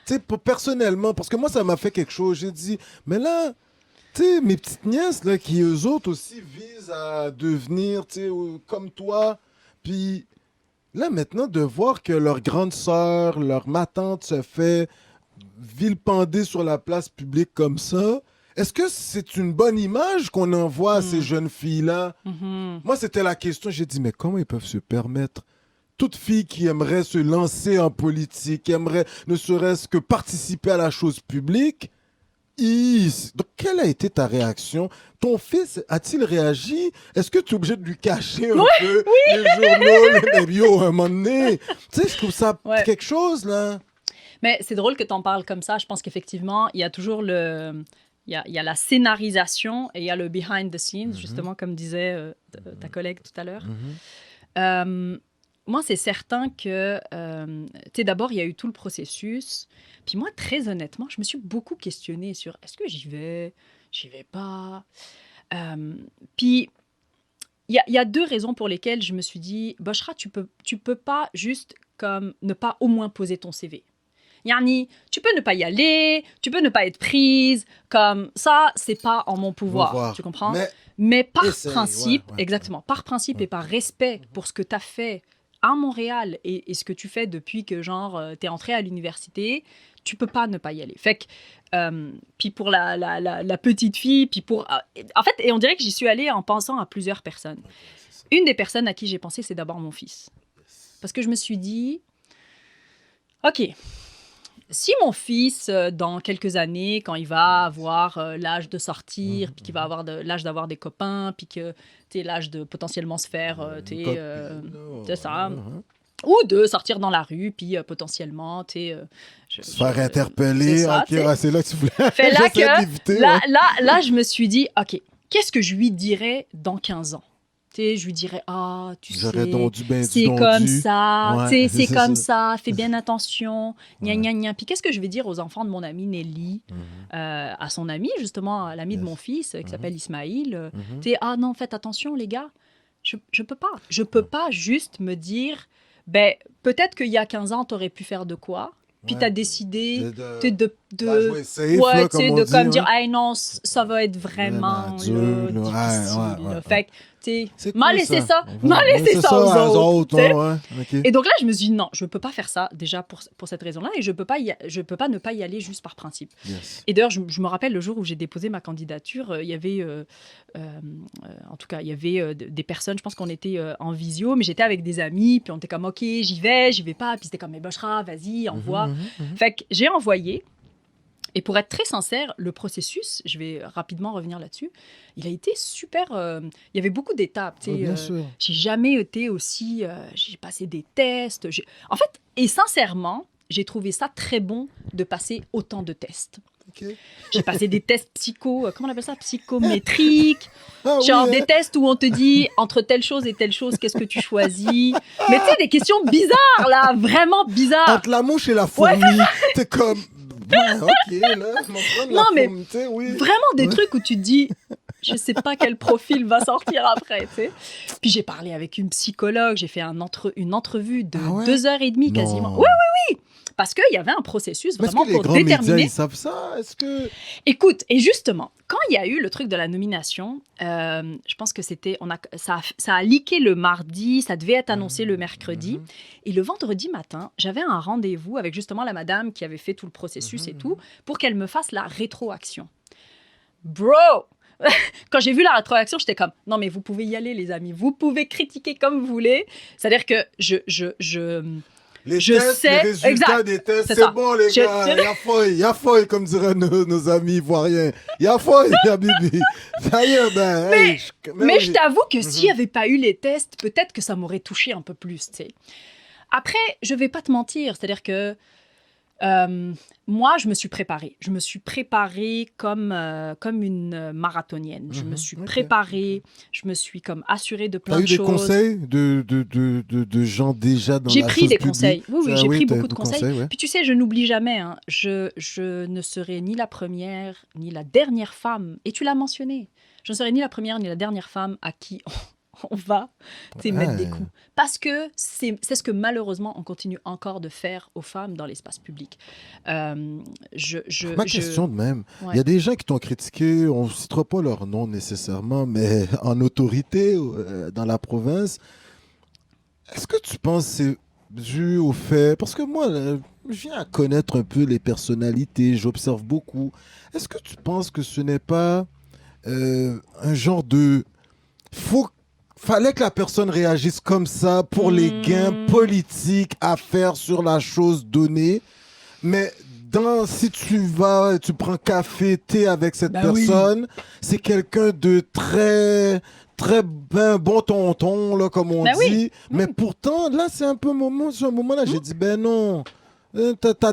Tu sais, personnellement, parce que moi, ça m'a fait quelque chose. J'ai dit, mais là, tu sais, mes petites nièces, là, qui eux autres aussi visent à devenir, tu sais, comme toi, puis là, maintenant, de voir que leur grande sœur, leur ma tante se fait vilipender sur la place publique comme ça, est-ce que c'est une bonne image qu'on envoie à ces Mm. jeunes filles-là? Mhm. Moi, c'était la question. J'ai dit, mais comment ils peuvent se permettre? Toute fille qui aimerait se lancer en politique, qui aimerait ne serait-ce que participer à la chose publique. Donc, quelle a été ta réaction? Ton fils a-t-il réagi? Est-ce que tu es obligé de lui cacher un peu les journaux, les yo, à un moment donné? Tu sais, je trouve ça Ouais. quelque chose, là. Mais c'est drôle que tu en parles comme ça. Je pense qu'effectivement, il y a toujours il y a la scénarisation et il y a le behind the scenes, justement, comme disait ta collègue tout à l'heure. Moi, c'est certain que, tu sais, d'abord, il y a eu tout le processus. Puis moi, très honnêtement, je me suis beaucoup questionnée sur est-ce que j'y vais pas. Puis il y a deux raisons pour lesquelles je me suis dit, Boshra, tu peux pas juste comme ne pas au moins poser ton CV. Yani, tu peux ne pas y aller, tu peux ne pas être prise, comme ça, c'est pas en mon pouvoir, tu comprends? Mais par essaye, principe, ouais, exactement, par principe et par respect pour ce que tu as fait à Montréal et ce que tu fais depuis que, genre, t'es entré à l'université, tu peux pas ne pas y aller. Fait que, puis pour la petite fille, puis pour... en fait, et on dirait que j'y suis allée en pensant à plusieurs personnes. Une des personnes à qui j'ai pensé, c'est d'abord mon fils. Parce que je me suis dit, OK, si mon fils, dans quelques années, quand il va avoir l'âge de sortir, puis qu'il va avoir l'âge d'avoir des copains, puis que tu l'âge de potentiellement se faire, c'est ça, ou de sortir dans la rue, puis potentiellement, se faire interpeller, ça, ok, ouais, c'est là que tu voulais. Fait là J'essaie que, d'éviter, là, je me suis dit, OK, qu'est-ce que je lui dirais dans 15 ans? Je lui dirais, tu J'aurais sais, dondu ben du c'est dondu. comme ça, Ouais, c'est c'est comme ça. ça, fais bien attention, gna Ouais. gna gna. Puis qu'est-ce que je vais dire aux enfants de mon amie Nelly, à son ami, justement, à l'ami de mon fils, qui s'appelle Ismaïl, non, faites attention, les gars, je peux pas. Je peux pas juste me dire, ben, peut-être qu'il y a 15 ans, t'aurais pu faire de quoi, puis Ouais. t'as décidé de jouer safe, ouais, là, tu sais, comme on de dit, comme dire, ouais. hey, non, ça va être vraiment dur, là, là. difficile. Ouais. Là. Fait que, tu sais, C'est m'a cool, laissé ça. ça aux autres. Tu sais. ouais, ok. Et donc là, je me suis dit, non, je peux pas faire ça, déjà pour cette raison-là, et je peux pas ne pas y aller juste par principe. Yes. Et d'ailleurs, je me rappelle le jour où j'ai déposé ma candidature, il y avait, en tout cas, il y avait des personnes, je pense qu'on était en visio, mais j'étais avec des amis, puis on était comme, OK, j'y vais pas, puis c'était comme, mais Boshra, vas-y, envoie. Fait que j'ai envoyé. Et pour être très sincère, le processus, je vais rapidement revenir là-dessus, il a été super... il y avait beaucoup d'étapes. Bien sûr. J'ai jamais été aussi... j'ai passé des tests. En fait, et sincèrement, j'ai trouvé ça très bon de passer autant de tests. Okay. J'ai passé des tests comment on appelle ça? Psychométriques. Genre des tests où on te dit, entre telle chose et telle chose, qu'est-ce que tu choisis? Mais tu sais, des questions bizarres, là, vraiment bizarres. Entre la mouche et la fourmi, t'es comme... Ouais, ok, là, non, mais oui. vraiment des trucs où tu te dis, je sais pas quel profil va sortir après, tu sais. Puis j'ai parlé avec une psychologue, j'ai fait une entrevue de 2h30 quasiment. Oui. Parce qu'il y avait un processus vraiment pour déterminer. Les grands médias, ils savent ça? Est-ce que... Écoute, et justement, quand il y a eu le truc de la nomination, je pense que c'était... ça a leaké le mardi, ça devait être annoncé le mercredi. Et le vendredi matin, j'avais un rendez-vous avec justement la madame qui avait fait tout le processus et tout, pour qu'elle me fasse la rétroaction. Bro! quand j'ai vu la rétroaction, j'étais comme, non, mais vous pouvez y aller, les amis. Vous pouvez critiquer comme vous voulez. C'est-à-dire que Les je tests, sais... les résultats Exact. des tests, C'est c'est ça. bon, les gars. Y a feuille, comme diraient nos amis ivoiriens. Y a feuille, ya bibi. Ça y est, ben, hey, Mais je t'avoue que s'il n'y Mhm. avait pas eu les tests, peut-être que ça m'aurait touché un peu plus, tu sais. Après, je vais pas te mentir, c'est-à-dire que moi, je me suis préparée. Je me suis préparée comme une marathonienne. Je me Mhm. suis Ok. préparée, je me suis comme assurée de T'as plein eu de des choses. conseils de gens déjà dans J'ai la pris chose des publique? conseils. Oui, oui, Ah j'ai pris t'as beaucoup de des conseils. ouais. Puis tu sais, je n'oublie jamais, hein, je ne serai ni la première, ni la dernière femme, et tu l'as mentionné, je ne serai ni la première, ni la dernière femme à qui on va tu sais, mettre des Ouais. coups. Parce que c'est ce que malheureusement on continue encore de faire aux femmes dans l'espace public. Euh, Ma question de même, il Ouais. y a des gens qui t'ont critiqué, on ne citera pas leur nom nécessairement, mais en autorité dans la province. Est-ce que tu penses que c'est dû au fait, parce que moi, je viens à connaître un peu les personnalités, j'observe beaucoup. Est-ce que tu penses que ce n'est pas un genre de... Fallait que la personne réagisse comme ça pour les gains Hmm. politiques à faire sur la chose donnée, mais si tu vas, tu prends café, thé avec cette Ben oui. personne, c'est quelqu'un de très, très ben, bon tonton, là, comme on Ben oui. dit. Mais pourtant, là, c'est un peu ce moment-là, j'ai dit, ben non, t'as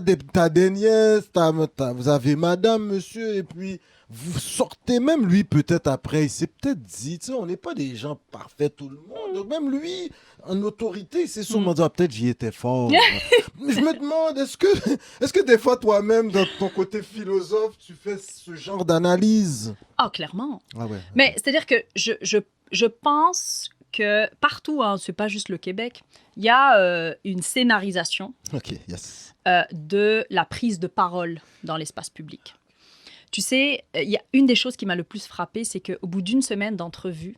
des nièces, vous avez madame, monsieur, et puis vous sortez, même lui, peut-être après, il s'est peut-être dit, tu sais, on n'est pas des gens parfaits, tout le monde. Donc, même lui, en autorité, c'est sûrement dit, ah, peut-être j'y étais fort. Je me demande, est-ce que des fois, toi-même, dans ton côté philosophe, tu fais ce genre d'analyse? Ah, clairement. Ah ouais. Mais c'est-à-dire que je pense que partout, hein, c'est pas juste le Québec, il y a une scénarisation Ok, yes. de la prise de parole dans l'espace public. Tu sais, il y a une des choses qui m'a le plus frappée, c'est qu'au bout d'une semaine d'entrevue,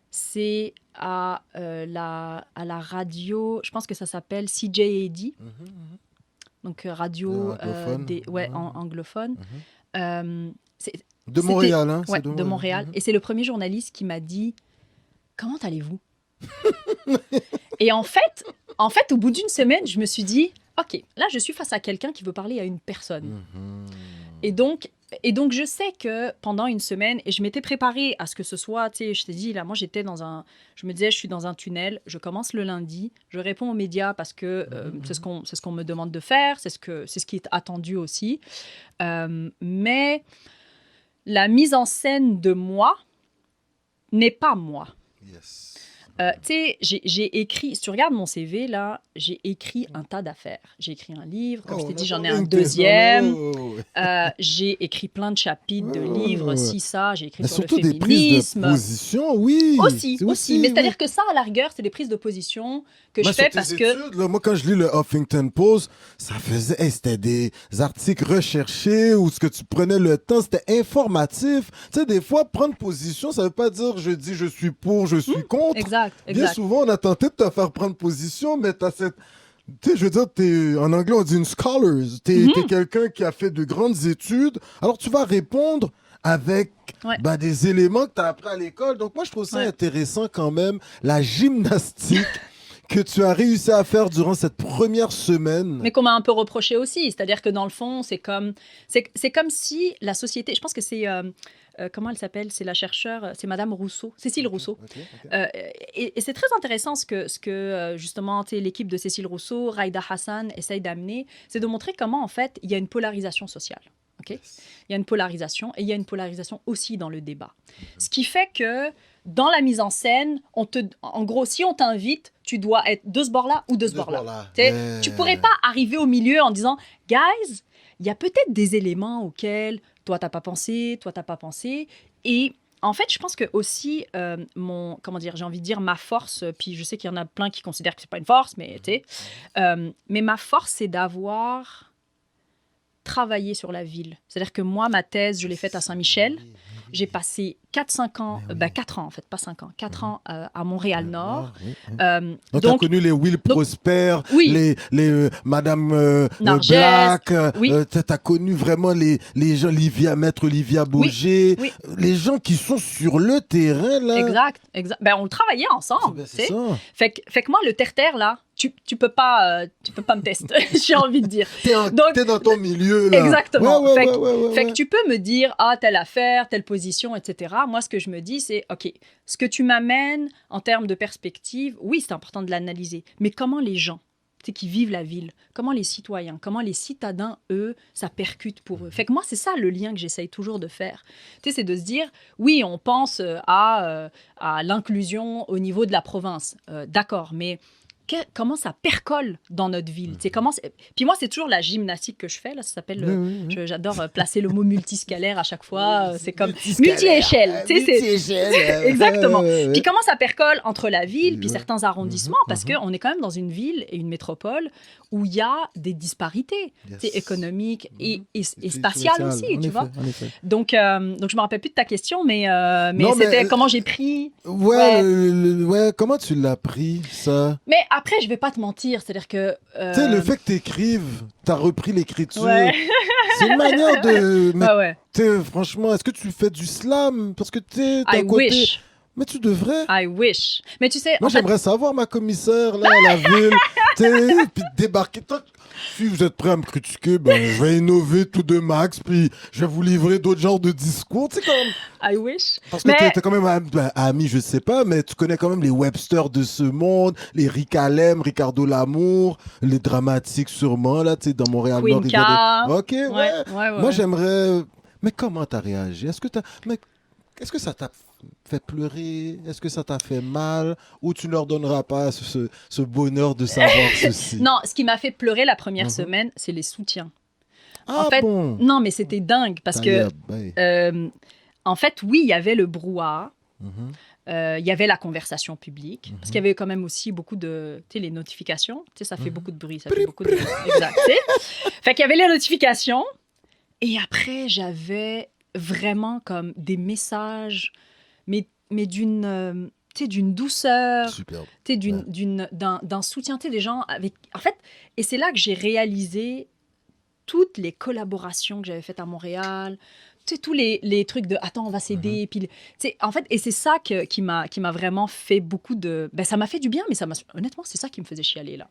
c'est à la radio, je pense que ça s'appelle CJAD, donc radio Anglophone. anglophone. C'est- De c'était- Montréal, hein? Ouais, c'est de Montréal. Et c'est le premier journaliste qui m'a dit « Comment allez-vous ?» Et en fait, au bout d'une semaine, je me suis dit « Ok, là, je suis face à quelqu'un qui veut parler à une personne. Et donc, je sais que pendant une semaine, et je m'étais préparée à ce que ce soit, tu sais, je t'ai dit, là, moi, je me disais, je suis dans un tunnel, je commence le lundi, je réponds aux médias parce que c'est ce qu'on me demande de faire, c'est ce qui est attendu aussi. Mais la mise en scène de moi n'est pas moi. Yes. Tu sais, j'ai écrit, si tu regardes mon CV, là, j'ai écrit un tas d'affaires. J'ai écrit un livre, comme je t'ai dit, j'en ai un deuxième. J'ai écrit plein de chapitres de livres, ça, j'ai écrit Mais sur le surtout des prises féminisme. de position, oui. Aussi. Mais c'est-à-dire oui. que ça, à la rigueur, c'est des prises de position que je Mais fais sur tes parce que... études, là, moi, quand je lis le Huffington Post, ça faisait, c'était des articles recherchés où ce que tu prenais le temps, c'était informatif. Tu sais, des fois, prendre position, ça veut pas dire je dis je suis pour, je suis contre. Exact. Bien souvent, on a tenté de te faire prendre position, mais t'as cette... Tu sais, je veux dire, en anglais, on dit une scholar. T'es quelqu'un qui a fait de grandes études. Alors, tu vas répondre avec des éléments que tu as appris à l'école. Donc, moi, je trouve ça intéressant quand même, la gymnastique que tu as réussi à faire durant cette première semaine. Mais qu'on m'a un peu reproché aussi. C'est-à-dire que dans le fond, c'est comme si la société... Je pense que c'est... comment elle s'appelle? C'est la chercheure, c'est Madame Rousseau, Cécile Rousseau. Et c'est très intéressant ce que justement l'équipe de Cécile Rousseau, Raïda Hassan essaye d'amener, c'est de montrer comment en fait il y a une polarisation sociale. Okay? Il y a une polarisation et il y a une polarisation aussi dans le débat. Ce qui fait que dans la mise en scène, en gros, si on t'invite, tu dois être de ce bord-là ou de ce bord-là. Tu pourrais pas arriver au milieu en disant « Guys, il y a peut-être des éléments auxquels toi, t'as pas pensé, toi, t'as pas pensé. » Et en fait, je pense que aussi, j'ai envie de dire ma force, puis je sais qu'il y en a plein qui considèrent que c'est pas une force, mais tu sais, mais ma force, c'est d'avoir travaillé sur la ville. C'est-à-dire que moi, ma thèse, je l'ai faite à Saint-Michel. J'ai passé 4-5 ans, Mais oui. 4 ans en fait, pas 5 ans, 4 ans à Montréal-Nord. Oui, oui. Donc, tu as Donc, connu les Will Prosper, oui, les Madame Narges, Black, oui, tu as connu vraiment les gens, Maître Olivia oui, Boger, oui, les gens qui sont sur le terrain, là. exact, exact. Ben, on travaillait ensemble, tu C'est sais. ça. Fait que moi, le terre-terre, là, tu peux pas me tester, j'ai envie de dire. Donc, T'es dans ton milieu, là. exactement. Ouais, Fait, ouais, que- ouais, ouais, fait que ouais. tu peux me dire, ah, telle affaire, telle position, etc. Moi, ce que je me dis, c'est, OK, ce que tu m'amènes en termes de perspective, oui, c'est important de l'analyser, mais comment les gens, tu sais, qui vivent la ville, comment les citoyens, comment les citadins, eux, ça percute pour eux. Fait que moi, c'est ça le lien que j'essaye toujours de faire. Tu sais, c'est de se dire, oui, on pense à l'inclusion au niveau de la province. D'accord, mais comment ça percole dans notre ville. Tu sais, Puis moi, c'est toujours la gymnastique que je fais. Là, ça s'appelle. Oui, oui, oui. J'adore placer le mot multiscalaire à chaque fois. C'est comme Multiscalaire. multi-échelle. Tu sais, Multi-échelle. exactement. Ouais, ouais, Puis comment ça percole entre la ville puis ouais. certains arrondissements, parce qu'on est quand même dans une ville et une métropole où il y a des disparités, Yes. tu sais, économiques et C'est spatiales aussi, social, en tu effet, vois. en effet. Donc je me rappelle plus de ta question, mais Non, mais, c'était comment j'ai pris. Ouais, Ouais. ouais, comment tu l'as pris, ça? Mais après, je vais pas te mentir, c'est-à-dire que. Tu sais, le fait que t'écrives, t'as repris l'écriture, Ouais. c'est une manière de... Mais Ouais, ouais. tu sais, franchement, est-ce que tu fais du slam? Parce que tu sais, d'un I côté... wish. Mais tu devrais. I wish. Mais tu sais, Moi, en fait, j'aimerais savoir, ma commissaire, là, à la ville, tu sais, puis débarquer. Si vous êtes prêt à me critiquer, ben, je vais innover tout de max, puis je vais vous livrer d'autres genres de discours, tu sais, comme... I wish. Parce que Mais t'es quand même ami, je sais pas, mais tu connais quand même les Webster de ce monde, les Rick Alem, Ricardo Lamour, les dramatiques sûrement, là, tu sais, dans Montréal-Nord. Queen K. Ok, ouais. Ouais, ouais. Moi, j'aimerais... Mais comment t'as réagi? Est-ce que ça t'a fait pleurer? Est-ce que ça t'a fait mal? Ou tu ne leur donneras pas ce bonheur de savoir ceci? Non, ce qui m'a fait pleurer la première Mhm. semaine, c'est les soutiens. Ah en fait, bon? non, mais c'était dingue parce que, Ben. en fait, oui, il y avait le brouhaha. Mhm. Il y avait la conversation publique, parce qu'il y avait quand même aussi beaucoup de, tu sais, les notifications, tu sais, ça fait beaucoup de bruit, ça fait beaucoup de bruit, exact, tu sais. Fait qu'il y avait les notifications, et après, j'avais vraiment comme des messages, mais d'une, tu sais, d'une douceur, Superbe. tu sais, Ouais. d'un soutien, tu sais, des gens avec, en fait, et c'est là que j'ai réalisé toutes les collaborations que j'avais faites à Montréal, tu sais, tous les trucs de attends, on va s'aider. Puis, tu sais, en fait, et c'est ça qui m'a vraiment fait beaucoup de. Ben, ça m'a fait du bien, mais honnêtement, c'est ça qui me faisait chialer, là.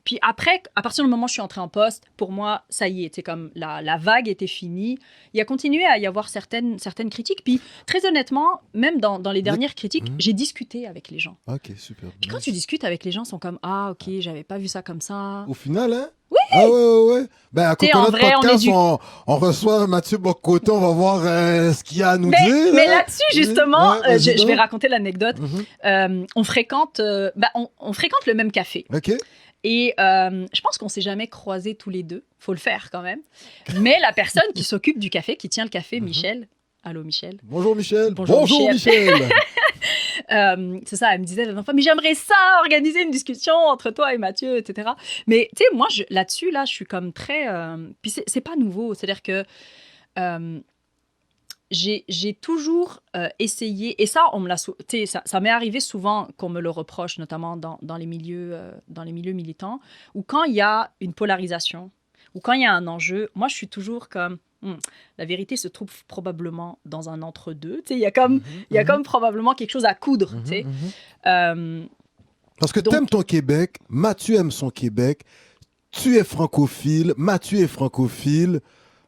Puis après, à partir du moment où je suis entrée en poste, pour moi, ça y est, tu sais, comme la vague était finie. Il a continué à y avoir certaines critiques. Puis, très honnêtement, même dans les dernières critiques, j'ai discuté avec les gens. Ok, super. Puis quand tu discutes avec les gens, ils sont comme ah, ok, j'avais pas vu ça comme ça. Au final, hein? Oui! Ah ouais. Ben, à T'sais, Coconut en vrai, Podcast, on reçoit Mathieu Bocoté, on va voir ce qu'il y a à nous dire. Mais là. là-dessus, justement, Ouais, vas-y je vais donc. raconter l'anecdote. On fréquente le même café. Ok. Et je pense qu'on s'est jamais croisés tous les deux. Faut le faire quand même. Mais la personne qui s'occupe du café, qui tient le café, Michel. Allô, Michel. Bonjour Michel. Bonjour, Michel. C'est ça, elle me disait la dernière fois, mais j'aimerais ça, organiser une discussion entre toi et Mathieu, etc. Mais tu sais, moi, là-dessus, là, je suis comme très... Puis c'est pas nouveau, c'est-à-dire que j'ai toujours essayé, et ça, ça m'est arrivé souvent qu'on me le reproche, notamment dans les milieux militants, où quand il y a une polarisation, ou quand il y a un enjeu, moi, je suis toujours comme... la vérité se trouve probablement dans un entre-deux. Il y a comme probablement quelque chose à coudre. Tu sais. Parce que t'aimes ton Québec, Mathieu aime son Québec, tu es francophile, Mathieu est francophile,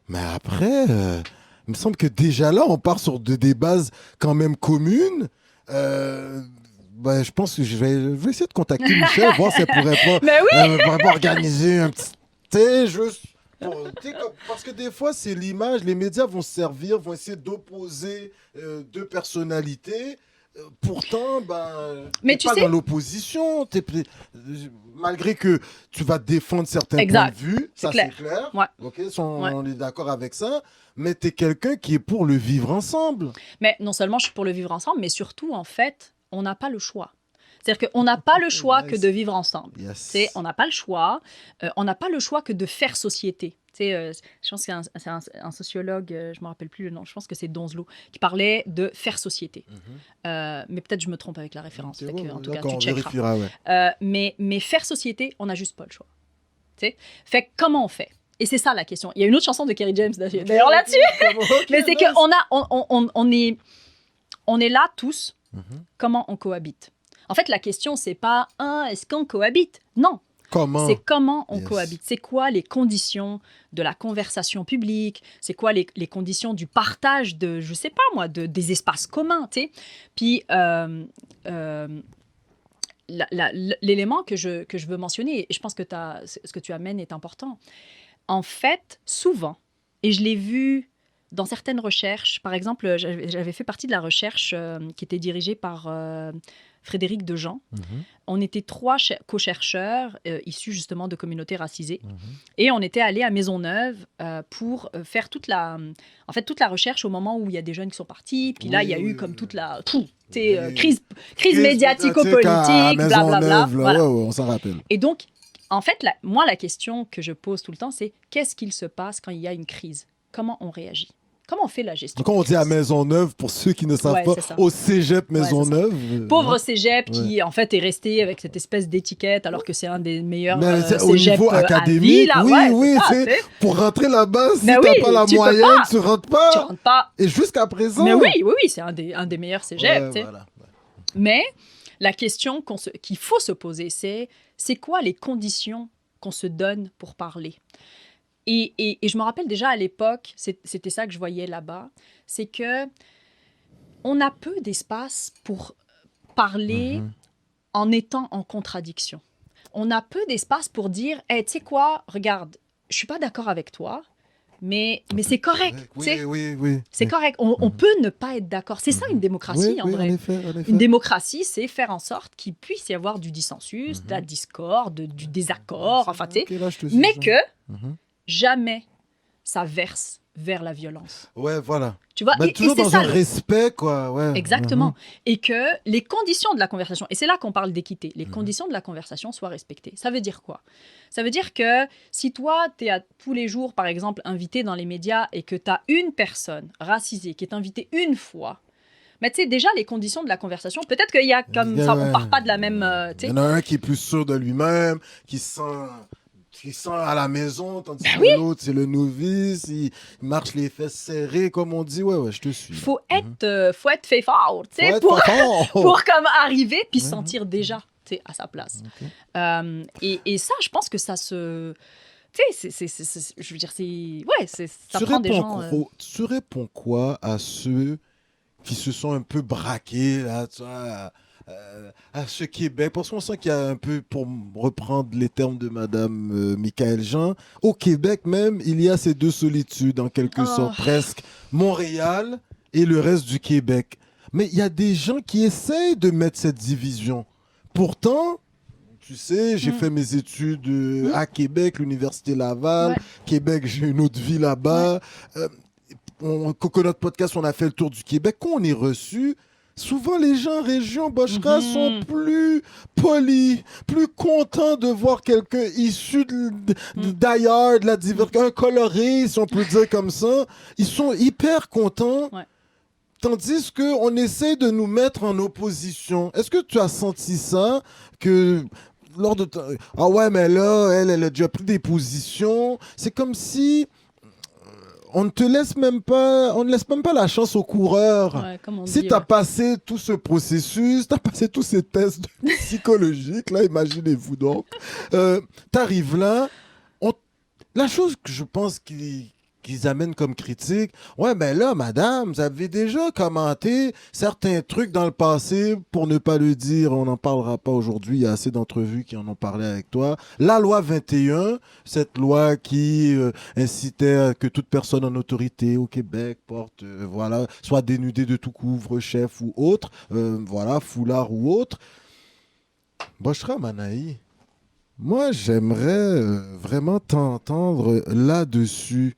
mais après, il me semble que déjà là, on part sur des bases quand même communes. Ben, je pense que je vais essayer de contacter Michel, voir si elle pourrait pas, Mais oui! pourrait pas organiser un petit... Tu sais, juste... Parce que des fois, c'est l'image, les médias vont se servir, vont essayer d'opposer deux personnalités. Pourtant, ben, Mais t'es tu pas sais- dans l'opposition. Malgré que tu vas défendre certains Exact. points de vue, ça clair. c'est clair. Ouais. Ok, on est d'accord avec ça. Mais tu es quelqu'un qui est pour le vivre ensemble. Mais non seulement je suis pour le vivre ensemble, mais surtout, en fait, on n'a pas le choix. C'est-à-dire qu'on n'a pas le choix que Nice. de vivre ensemble. Yes. On n'a pas le choix. On n'a pas le choix que de faire société. Tu sais, je pense que c'est un sociologue, je ne me rappelle plus le nom, je pense que c'est Donzelot, qui parlait de faire société. Mais peut-être je me trompe avec la référence. C'est Fait que, en tout cas, d'accord, tu on checkeras. vérifiera, ouais. Mais faire société, on n'a juste pas le choix. Tu sais? Fait que comment on fait? Et c'est ça la question. Il y a une autre chanson de Kerry James d'ailleurs là-dessus. Mais c'est qu'on est là tous. Comment on cohabite? En fait, la question, c'est pas est-ce qu'on cohabite? Non. Comment? C'est comment on cohabite. C'est quoi les conditions de la conversation publique? C'est quoi les conditions du partage de, je sais pas moi, des espaces communs, tu sais? Puis, l'élément que je veux mentionner, et je pense que ce que tu amènes est important. En fait, souvent, et je l'ai vu dans certaines recherches, par exemple, j'avais fait partie de la recherche qui était dirigée par Frédéric Dejean. On était 3 co-chercheurs issus justement de communautés racisées. Et on était allés à Maisonneuve pour faire toute la recherche au moment où il y a des jeunes qui sont partis. Puis là, il y a eu comme toute la crise médiatico-politique, blablabla. Voilà. Ouais, on s'en rappelle. Et donc, en fait, moi, la question que je pose tout le temps, c'est qu'est-ce qu'il se passe quand il y a une crise? Comment on réagit? Comment on fait la gestion? Donc, on dit à Maisonneuve, pour ceux qui ne savent pas, au cégep Maisonneuve. Pauvre cégep qui, en fait, est resté avec cette espèce d'étiquette alors que c'est un des meilleurs cégeps au niveau académique, à vie, oui, pour rentrer là-bas, si t'as pas la moyenne, tu rentres pas. Tu rentres pas. Et jusqu'à présent... Mais oui, c'est un des meilleurs cégeps. Voilà. Mais la question qu'il faut se poser, c'est quoi les conditions qu'on se donne pour parler? Et je me rappelle déjà à l'époque, c'était ça que je voyais là-bas, c'est que on a peu d'espace pour parler en étant en contradiction. On a peu d'espace pour dire, hey, tu sais quoi, regarde, je suis pas d'accord avec toi, mais c'est correct. Oui. C'est correct. On peut ne pas être d'accord. C'est ça une démocratie, en vrai. En effet. Une démocratie, c'est faire en sorte qu'il puisse y avoir du dissensus, de la discorde, du désaccord, enfin, tu sais, mais que jamais ça verse vers la violence. Ouais, voilà. Tu vois, toujours dans un respect, quoi. Ouais. Exactement. Et que les conditions de la conversation, et c'est là qu'on parle d'équité, les conditions de la conversation soient respectées. Ça veut dire quoi? Ça veut dire que si toi, tu es tous les jours, par exemple, invité dans les médias et que tu as une personne racisée qui est invitée une fois, mais tu sais, déjà, les conditions de la conversation, peut-être qu'il y a comme ça, on part pas de la même... Il y en a un qui est plus sûr de lui-même, qui sent à la maison, tandis que l'autre, c'est le novice, il marche les fesses serrées, comme on dit. Ouais, je te suis. Faut être fait fort, tu sais, pour comme arriver puis se sentir déjà, tu sais, à sa place. Et ça, je pense que ça se... Tu sais, je veux dire, ça prend des gens... Tu réponds quoi à ceux qui se sont un peu braqués, là, tu vois, à ce Québec, parce qu'on sent qu'il y a un peu, pour reprendre les termes de Madame Michaël Jean, au Québec même, il y a ces deux solitudes, en quelque sorte, presque, Montréal et le reste du Québec. Mais il y a des gens qui essayent de mettre cette division. Pourtant, tu sais, j'ai fait mes études à Québec, l'Université Laval. Ouais. Québec, j'ai une autre vie là-bas. Coconut Podcast, on a fait le tour du Québec. Quand on est reçu... Souvent, les gens en région Bochra sont plus polis, plus contents de voir quelqu'un issu d'ailleurs, de la diversité, un coloré, si on peut dire comme ça. Ils sont hyper contents. Ouais. Tandis qu'on essaie de nous mettre en opposition. Est-ce que tu as senti ça? Que lors de... Ah ouais, mais là, elle a déjà pris des positions. C'est comme si... on ne laisse même pas la chance au coureur. Ouais, si tu as passé tout ce processus, tu as passé tous ces tests psychologiques, là, imaginez-vous donc, tu arrives là, la chose que je pense qu'ils amènent comme critique, ouais, ben là, madame, vous avez déjà commenté certains trucs dans le passé, pour ne pas le dire, on n'en parlera pas aujourd'hui, il y a assez d'entrevues qui en ont parlé avec toi. La loi 21, cette loi qui incitait à que toute personne en autorité au Québec soit dénudée de tout couvre-chef ou autre, foulard ou autre. Bochra Manaï, moi, j'aimerais vraiment t'entendre là-dessus.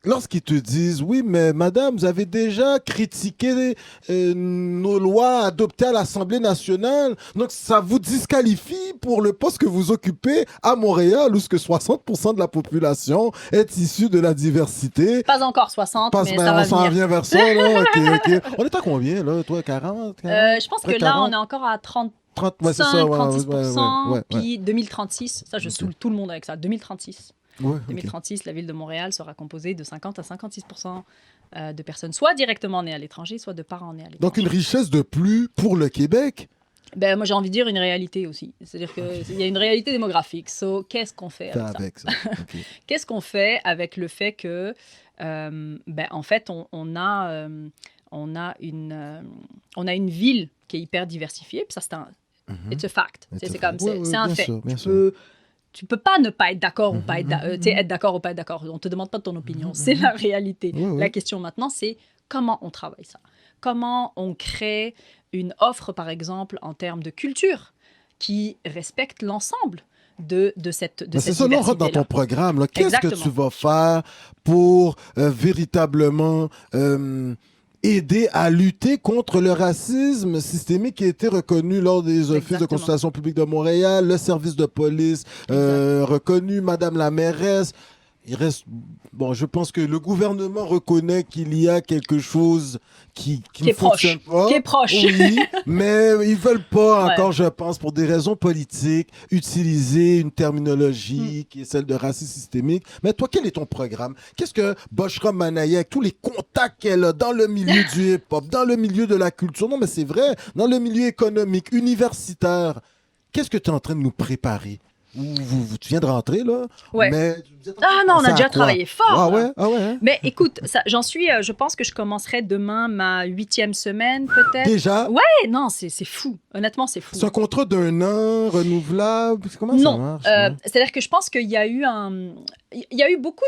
lorsqu'ils te disent, oui, mais madame, vous avez déjà critiqué nos lois adoptées à l'Assemblée nationale, donc ça vous disqualifie pour le poste que vous occupez à Montréal, où ce que 60% de la population est issue de la diversité. Pas encore 60, mais ça va On s'en venir. vient vers ça, là. OK. On est à combien, là, toi, 40? Je pense que là, 40? on est encore à 30, ouais, c'est ça, 36%, ouais. puis 2036, ça je saoule tout le monde avec ça, 2036. Ouais, 2036, la ville de Montréal sera composée de 50 à 56% de personnes soit directement nées à l'étranger, soit de parents nés à l'étranger. Donc une richesse de plus pour le Québec. Ben, moi, j'ai envie de dire une réalité aussi. C'est-à-dire qu'il y a une réalité démographique. So, qu'est-ce qu'on fait avec ça? Okay. Qu'est-ce qu'on fait avec le fait que, en fait, on a une ville qui est hyper diversifiée, puis ça, c'est un... It's a fact. C'est comme, c'est un fait. Tu peux pas ne pas être d'accord ou pas être d'accord ou pas être d'accord. On te demande pas de ton opinion. C'est la réalité. La question maintenant, c'est comment on travaille ça? Comment on crée une offre, par exemple, en termes de culture qui respecte l'ensemble de cette diversité-là. C'est ça, là, on rentre dans ton programme. Là. Qu'est-ce que tu vas faire pour véritablement aider à lutter contre le racisme systémique qui a été reconnu lors des offices de consultation publique de Montréal, le service de police reconnu, Madame la mairesse. Il reste... Bon, je pense que le gouvernement reconnaît qu'il y a quelque chose qui ne fonctionne pas. Qui est proche. Oui, mais ils ne veulent pas encore, je pense, pour des raisons politiques, utiliser une terminologie qui est celle de racisme systémique. Mais toi, quel est ton programme? Qu'est-ce que Bushra Manaïa, avec tous les contacts qu'elle a dans le milieu du hip-hop, dans le milieu de la culture, non, mais c'est vrai, dans le milieu économique, universitaire, qu'est-ce que tu es en train de nous préparer? Tu viens de rentrer, là? Ouais. Mais non, on a déjà travaillé fort. Ah ouais? Hein? Mais écoute, j'en suis, je pense que je commencerai demain ma 8e semaine, peut-être. Déjà? Ouais, non, c'est fou. Honnêtement, c'est fou. C'est un contrat d'1 an, renouvelable? Comment ça marche? C'est-à-dire que je pense qu'il y a eu beaucoup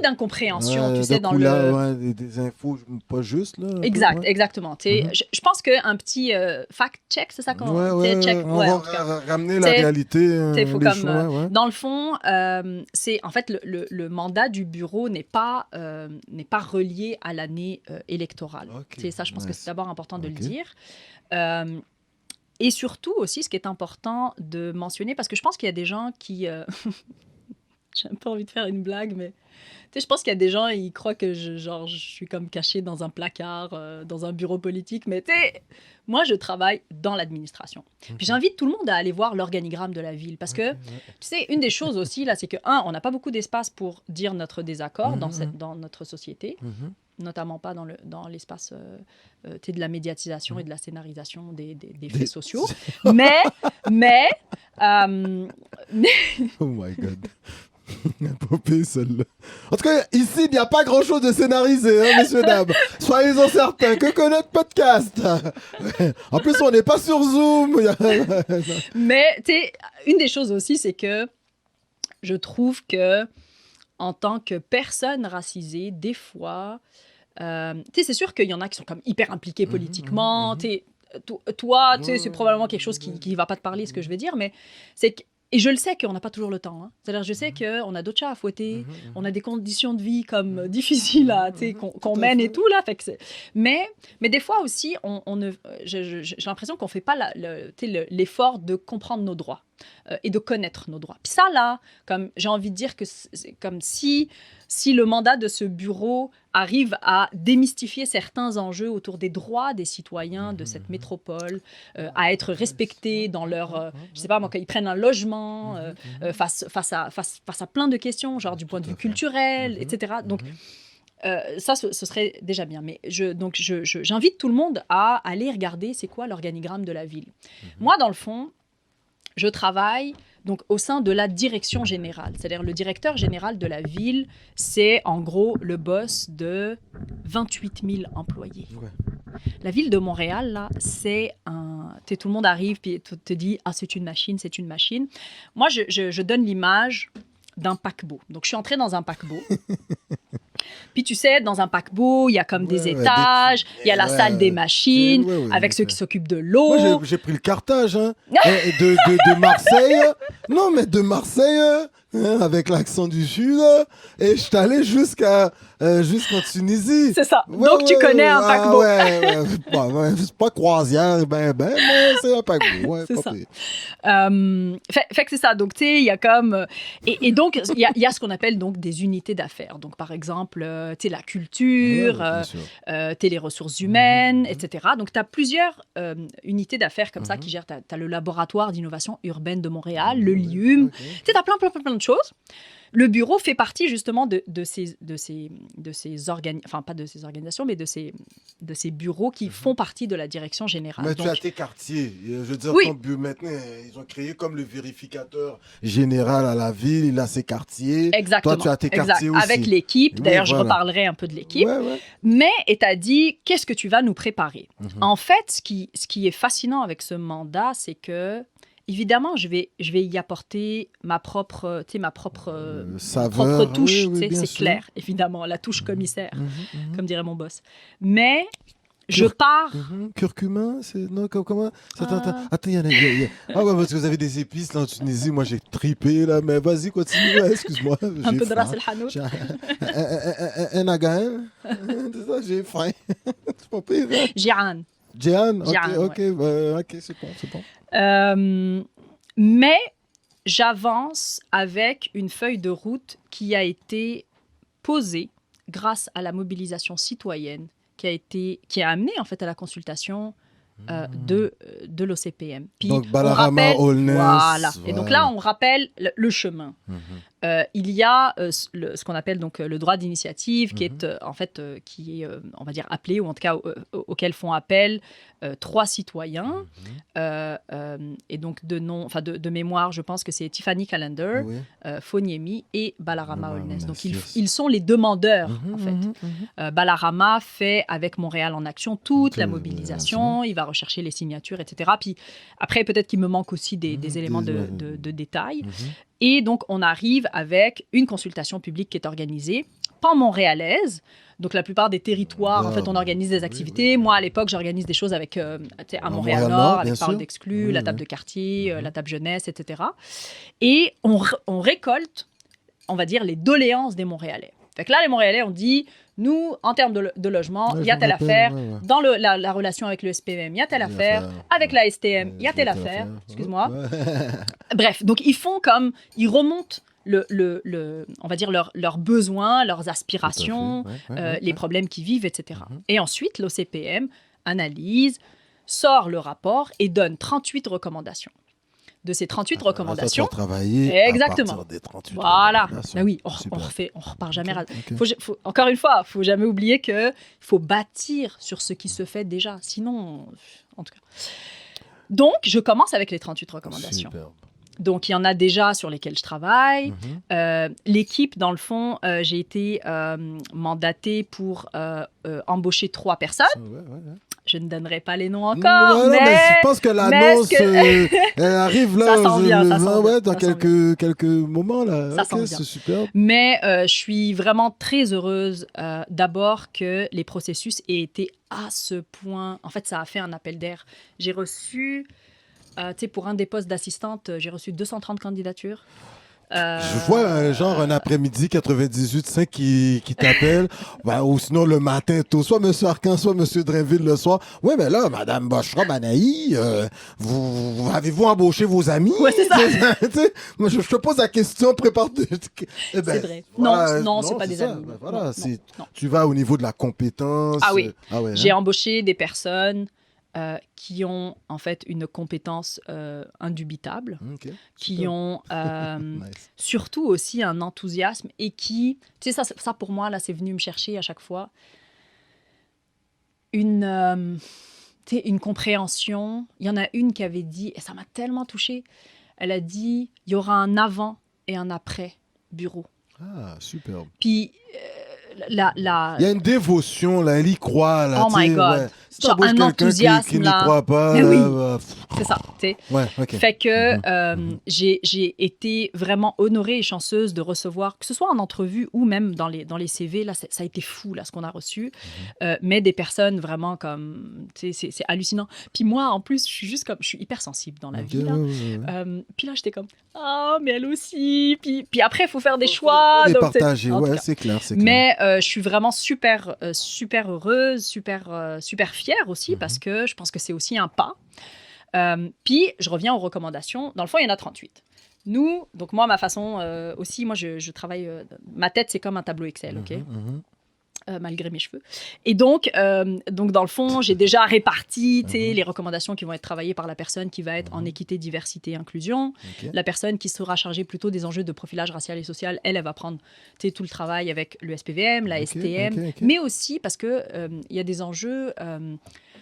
d'incompréhension, tu sais, dans des infos pas justes, là. Exactement. Je pense qu'un petit fact-check, c'est ça qu'on check? On va ramener la réalité. Dans le fond, c'est en fait le mandat du bureau n'est pas relié à l'année électorale. Ça, je pense que c'est d'abord important de le dire. Et surtout aussi, ce qui est important de mentionner, parce que je pense qu'il y a des gens qui... J'ai un peu envie de faire une blague, mais je pense qu'il y a des gens, ils croient que je suis comme cachée dans un placard, dans un bureau politique, mais moi, je travaille dans l'administration. Puis j'invite tout le monde à aller voir l'organigramme de la ville, parce que, tu sais, une des choses aussi, là, c'est que, on n'a pas beaucoup d'espace pour dire notre désaccord dans notre société, notamment pas dans l'espace de la médiatisation et de la scénarisation des faits sociaux. Mais... Oh my God. Pas pire, celle-là. En tout cas, ici, il n'y a pas grand-chose de scénarisé, hein, messieurs, dames. Soyez-en certains. Que connaître podcast? En plus, on n'est pas sur Zoom. Mais, tu sais, une des choses aussi, c'est que je trouve que en tant que personne racisée, des fois, tu sais, c'est sûr qu'il y en a qui sont comme hyper impliqués politiquement. Toi, tu sais, c'est probablement quelque chose qui ne va pas te parler, ce que je vais dire, mais c'est que... Et je le sais qu'on n'a pas toujours le temps. Hein. C'est-à-dire, je sais qu'on a d'autres chats à fouetter, on a des conditions de vie comme difficiles qu'on mène et tout. Là. Fait que mais des fois aussi, j'ai l'impression qu'on ne fait pas l'effort de comprendre nos droits et de connaître nos droits. Puis ça, là, comme j'ai envie de dire que c'est comme si le mandat de ce bureau arrive à démystifier certains enjeux autour des droits des citoyens de cette métropole, à être respectés dans leur, je sais pas moi, quand ils prennent un logement, face à plein de questions, genre du point de vue culturel, etc. Donc, ça, ce serait déjà bien. Mais j'invite tout le monde à aller regarder c'est quoi l'organigramme de la ville. Moi, dans le fond, je travaille donc au sein de la direction générale. C'est-à-dire le directeur général de la ville, c'est en gros le boss de 28 000 employés. Ouais. La ville de Montréal, là, c'est un... Tout le monde arrive et te dit « Ah, c'est une machine, c'est une machine ». Moi, je donne l'image d'un paquebot. Donc, je suis entrée dans un paquebot. Puis, tu sais, dans un paquebot, il y a comme des étages, il y a la salle des machines, avec ceux qui s'occupent de l'eau. Moi, j'ai pris le cartage, hein, de Marseille. Non, mais de Marseille, hein, avec l'accent du Sud, et je suis allé jusqu'en Tunisie. C'est ça. Ouais, Donc, tu connais un paquebot. Ouais. C'est pas croisière, mais c'est un paquebot. Ouais, C'est pas ça. pire. Fait que c'est ça. Donc, tu sais, il y a comme... Et donc, il y a ce qu'on appelle donc des unités d'affaires. Donc, par exemple, tu sais, la culture, Ouais, bien sûr. tu les ressources humaines, etc. Donc, tu as plusieurs unités d'affaires comme ça qui gèrent. Tu as le laboratoire d'innovation urbaine de Montréal, le LIUM. Ok. Tu sais, tu as plein de choses. Le bureau fait partie justement de ces organisations, enfin pas de ces organisations, mais de ces bureaux qui font partie de la direction générale. Mais Donc, tu as tes quartiers. Je veux dire, Oui. ton but maintenant, ils ont créé comme le vérificateur général à la ville. Il a ses quartiers. Exactement. Toi, tu as tes Exact. quartiers aussi. Avec l'équipe. Oui, D'ailleurs, je voilà. reparlerai un peu de l'équipe. Ouais. Mais, et tu as dit, qu'est-ce que tu vas nous préparer? En fait, ce qui est fascinant avec ce mandat, c'est que, évidemment, je vais y apporter ma propre Saveur. touche. Oui, Tu sais, bien c'est sûr. clair, évidemment, la touche commissaire, comme dirait mon boss. Mais je pars... Curcuma, c'est... Non, comment? Attends, Ah. il y en a... Ah ouais, parce que vous avez des épices là en Tunisie. Moi, j'ai tripé là. Mais vas-y, continue. Ouais, excuse-moi. Un j'ai peu de faim. ras el hanout. Un again. C'est ça, j'ai faim. C'est pas pire, hein? Jiran. Jehan? Jehan, Ok, c'est bon. Mais j'avance avec une feuille de route qui a été posée grâce à la mobilisation citoyenne qui a amené en fait à la consultation de l'OCPM. Puis Donc, on Balarama, rappelle- Holness. Voilà. Et donc voilà. là, on rappelle le chemin. Il y a ce qu'on appelle donc le droit d'initiative qui est en fait qui est on va dire appelé ou en tout cas auquel font appel 3 citoyens et donc de mémoire je pense que c'est Tiffany Callender, Oui. Foniemi et Balarama Balarama Holness. Donc Holness, yes. ils sont les demandeurs en fait. Balarama fait avec Montréal en action toute la mobilisation, il va rechercher les signatures, etc. Puis après peut-être qu'il me manque aussi des éléments de détail. Et donc, on arrive avec une consultation publique qui est organisée, pan-montréalaise. Donc, la plupart des territoires, en fait, on organise des activités. Moi, à l'époque, j'organise des choses avec, tu sais, à Montréal-Nord, avec bien Parole sûr. d'Exclus, Oui, la oui. table de quartier, la table jeunesse, etc. Et on récolte, on va dire, les doléances des Montréalais. Fait que là, les Montréalais ont dit, nous, en termes de logement, Ouais, il y a je me telle rappelle, affaire. ouais. Dans la relation avec le SPM, il y a telle Il y a affaire. affaire. Avec la STM, il y a telle affaire. Excuse-moi. Bref, donc ils remontent on va dire leurs besoins, leurs aspirations, les problèmes qu'ils vivent, etc. Et ensuite, l'OCPM analyse, sort le rapport et donne 38 recommandations. De ces 38 recommandations, Travailler exactement. à partir des 38 voilà. recommandations. Ben oui, Super. on repart jamais. Ok. Encore une fois, faut jamais oublier que faut bâtir sur ce qui se fait déjà. Sinon, en tout cas. Donc, je commence avec les 38 recommandations. Superbe. Donc, il y en a déjà sur lesquelles je travaille. L'équipe, dans le fond, j'ai été mandatée pour embaucher 3 personnes. Ouais. Je ne donnerai pas les noms encore, Non, mais je pense que l'annonce elle arrive là. Ça sent bien, ça sent bien, dans ça sent quelques moments là. Ça Ok, sent bien. c'est super. Mais je suis vraiment très heureuse d'abord que les processus aient été à ce point. En fait, ça a fait un appel d'air. J'ai reçu, tu sais, pour un des postes d'assistante, j'ai reçu 230 candidatures. Je vois genre un après-midi 98.5 qui t'appelle, ou sinon le matin tôt, soit M. Arcan, soit M. Drainville le soir. Oui, mais là, Mme Bochra-Banaï, avez-vous embauché vos amis? Ouais, c'est ça. Moi, je te pose la question, prépare. C'est vrai. Non, c'est pas des ça. amis. Ben voilà, Non. tu vas au niveau de la compétence. Ah oui. Ouais, J'ai hein? embauché des personnes qui ont en fait une compétence indubitable, Ok, qui super. ont Nice. surtout aussi un enthousiasme et qui, tu sais, ça pour moi, là, c'est venu me chercher à chaque fois, tu sais, une compréhension. Il y en a une qui avait dit, et ça m'a tellement touchée, elle a dit, il y aura un avant et un après bureau. Ah, superbe. Puis, Il y a une dévotion, là, elle y croit. Là, Oh my tu sais, God. ouais. genre t'embauches un quelqu'un enthousiasme qui n'y là. croit pas, Mais oui. pff, C'est ça, tu sais. ouais, ok. Fait que Mhm. j'ai été vraiment honorée et chanceuse de recevoir, que ce soit en entrevue ou même dans les CV, là, ça a été fou, là, ce qu'on a reçu. Mais des personnes vraiment comme, tu sais, c'est hallucinant. Puis moi, en plus, je suis hyper sensible dans la Ok, vie, ouais, là. ouais, ouais. Puis là, j'étais comme, ah, mais elle aussi. Puis après, il faut faire des Faut choix. les Donc, partager, en tout ouais, cas. c'est clair, c'est clair. Mais je suis vraiment super heureuse, super fière aussi, parce que je pense que c'est aussi un pas. Puis, je reviens aux recommandations. Dans le fond, il y en a 38. Nous, donc moi, ma façon aussi, moi, je travaille... ma tête, c'est comme un tableau Excel, OK? Malgré mes cheveux. Et donc, dans le fond, j'ai déjà réparti les recommandations qui vont être travaillées par la personne qui va être en équité, diversité, inclusion. Ok. La personne qui sera chargée plutôt des enjeux de profilage racial et social, elle va prendre tout le travail avec le SPVM, la Ok, STM, ok, ok. mais aussi parce que il y a des enjeux...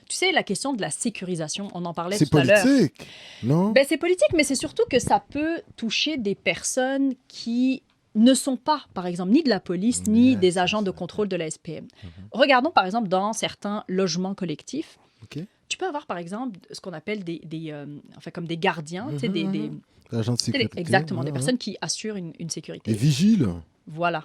tu sais, la question de la sécurisation, on en parlait C'est tout à l'heure. politique, non? Ben, c'est politique, mais c'est surtout que ça peut toucher des personnes qui ne sont pas, par exemple, ni de la police, ni Yes, des agents yes, de yes. contrôle de la SPM. Regardons, par exemple, dans certains logements collectifs, Ok. tu peux avoir, par exemple, ce qu'on appelle enfin, comme des gardiens, tu sais, des L'agent de tu sais, sécurité. exactement, des ouais, personnes qui assurent une ouais. Et sécurité. vigile. Voilà.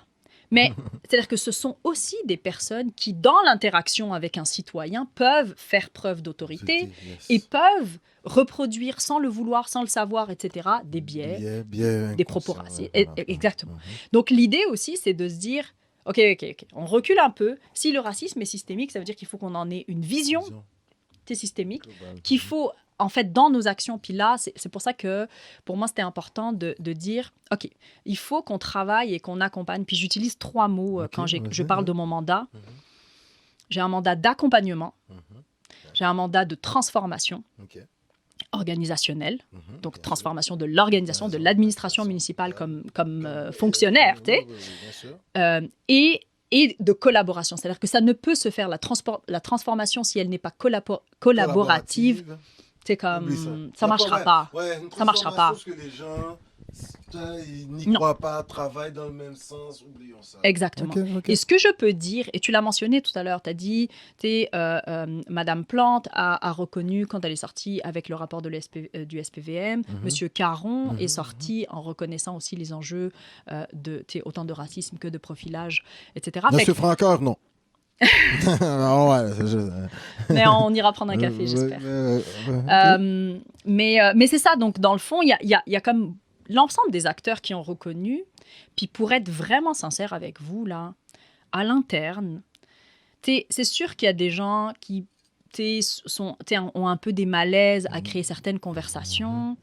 Mais c'est-à-dire que ce sont aussi des personnes qui, dans l'interaction avec un citoyen, peuvent faire preuve d'autorité Yes. et peuvent reproduire sans le vouloir, sans le savoir, etc., des biais, Biais des propos inconscients, racistes. ouais, voilà. Exactement. Donc l'idée aussi, c'est de se dire, OK, on recule un peu. Si le racisme est systémique, ça veut dire qu'il faut qu'on en ait une vision systémique, globale. qu'il faut, en fait, dans nos actions. Puis là, c'est pour ça que, pour moi, c'était important de dire, OK, il faut qu'on travaille et qu'on accompagne. Puis j'utilise 3 mots Ok, quand je vas-y, parle ouais. de mon mandat. J'ai un mandat d'accompagnement, j'ai un mandat de transformation Ok. organisationnelle, donc bien transformation de l'organisation, de l'administration municipale comme fonctionnaire, tu sais, bien sûr. et de collaboration. C'est-à-dire que ça ne peut se faire, la transformation, si elle n'est pas collaborative, c'est comme, ça ne marchera pas. Ouais, une Ça marchera pas. transformation, que les gens, ils n'y Non. croient pas, travaillent dans le même sens, oublions ça. Exactement. Ok, ok. Et ce que je peux dire, et tu l'as mentionné tout à l'heure, tu as dit, Madame Plante a reconnu, quand elle est sortie avec le rapport de du SPVM, Monsieur Caron est sorti en reconnaissant aussi les enjeux autant de racisme que de profilage, etc. Monsieur Francoeur, non. Ah ouais, Mais on ira prendre un café, j'espère. Ok. Mais c'est ça, donc dans le fond, il y a comme l'ensemble des acteurs qui ont reconnu. Puis pour être vraiment sincère avec vous, là, à l'interne, c'est sûr qu'il y a des gens qui ont un peu des malaises à créer certaines conversations.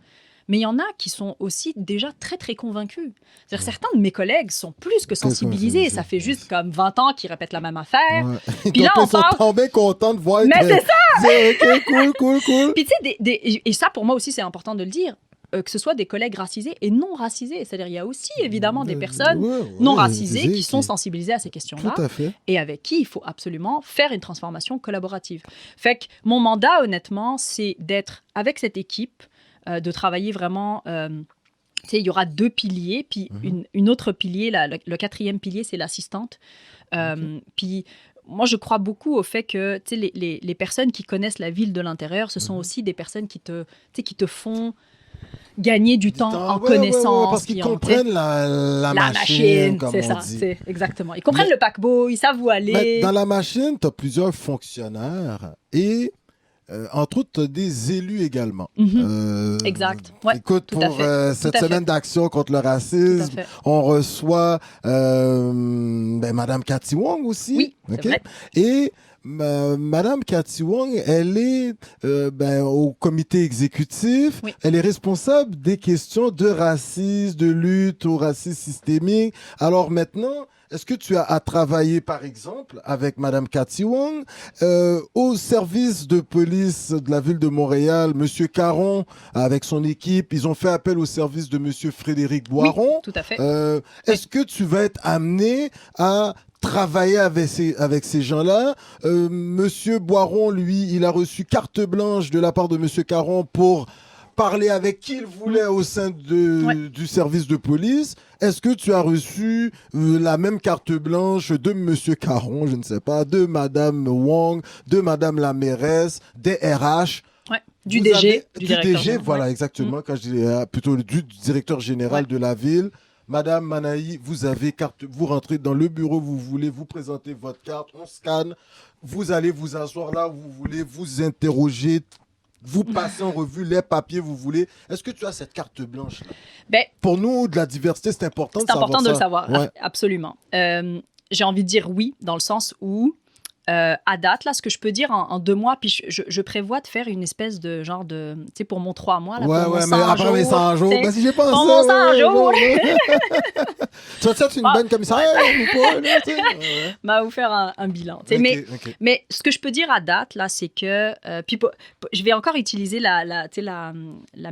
Mais il y en a qui sont aussi déjà très, très convaincus. C'est-à-dire, certains de mes collègues sont plus que sensibilisés. Ça fait juste comme 20 ans qu'ils répètent la même affaire. Ouais. Puis là, on ils sont parle... tombés contents de voir Mais que... c'est ça! C'est ok, cool. Puis tu sais, et ça, pour moi aussi, c'est important de le dire, que ce soit des collègues racisés et non racisés. C'est-à-dire, il y a aussi évidemment des personnes non racisées qui sont sensibilisées à ces questions-là. Tout à fait. Et avec qui il faut absolument faire une transformation collaborative. Fait que mon mandat, honnêtement, c'est d'être avec cette équipe, de travailler vraiment... tu sais, il y aura 2 piliers, puis une autre pilier, le 4e pilier, c'est l'assistante. Puis moi, je crois beaucoup au fait que les personnes qui connaissent la ville de l'intérieur, ce sont aussi des personnes qui te font gagner du temps en connaissance. Parce qu'ils comprennent la machine, comme c'est on ça, dit. c'est exactement. Ils comprennent le paquebot, ils savent où aller. Mais dans la machine, tu as plusieurs fonctionnaires et... entre autres, tu as des élus également. Exact. Ouais, écoute, tout à pour fait. cette Tout à semaine fait. d'action contre le racisme, Tout à fait. on reçoit Madame Cathy Wong aussi. Oui, c'est vrai. Et Madame Cathy Wong, elle est au comité exécutif. Oui. Elle est responsable des questions de racisme, de lutte au racisme systémique. Alors maintenant, est-ce que tu as travaillé, par exemple, avec Madame Cathy Wong, au service de police de la ville de Montréal, Monsieur Caron, avec son équipe, ils ont fait appel au service de Monsieur Frédéric Boiron. Oui, tout à fait. Est-ce que tu vas être amené à travailler avec ces gens-là? Monsieur Boiron, lui, il a reçu carte blanche de la part de Monsieur Caron pour parler avec qui il voulait au sein du service de police. Est-ce que tu as reçu la même carte blanche de Monsieur Caron, je ne sais pas, de Madame Wong, de Madame la mairesse, des RH? Ouais. Du DG, du directeur général. Voilà, ouais. exactement. Quand je dis plutôt du directeur général de la ville. Madame Manaï, vous avez carte, vous rentrez dans le bureau, vous voulez vous présenter votre carte, on scanne, vous allez vous asseoir là, vous voulez vous interroger, vous passez en revue les papiers, vous voulez. Est-ce que tu as cette carte blanche là? Ben, pour nous, de la diversité, c'est important de savoir ça. C'est important de le savoir, ouais. Absolument. J'ai envie de dire oui, dans le sens où, à date, là, ce que je peux dire en 2 mois, puis je prévois de faire une espèce de genre de, tu sais, pour mon 3 mois, là, ouais, pour mon mais après mes 100 jours, ben, si j'ai pensé, pour mon 100 jours, tu vas être une bonne commissaire ou pas, là, tu sais? Va vous faire un bilan. Okay. Mais ce que je peux dire à date, là, c'est que, puis je vais encore utiliser la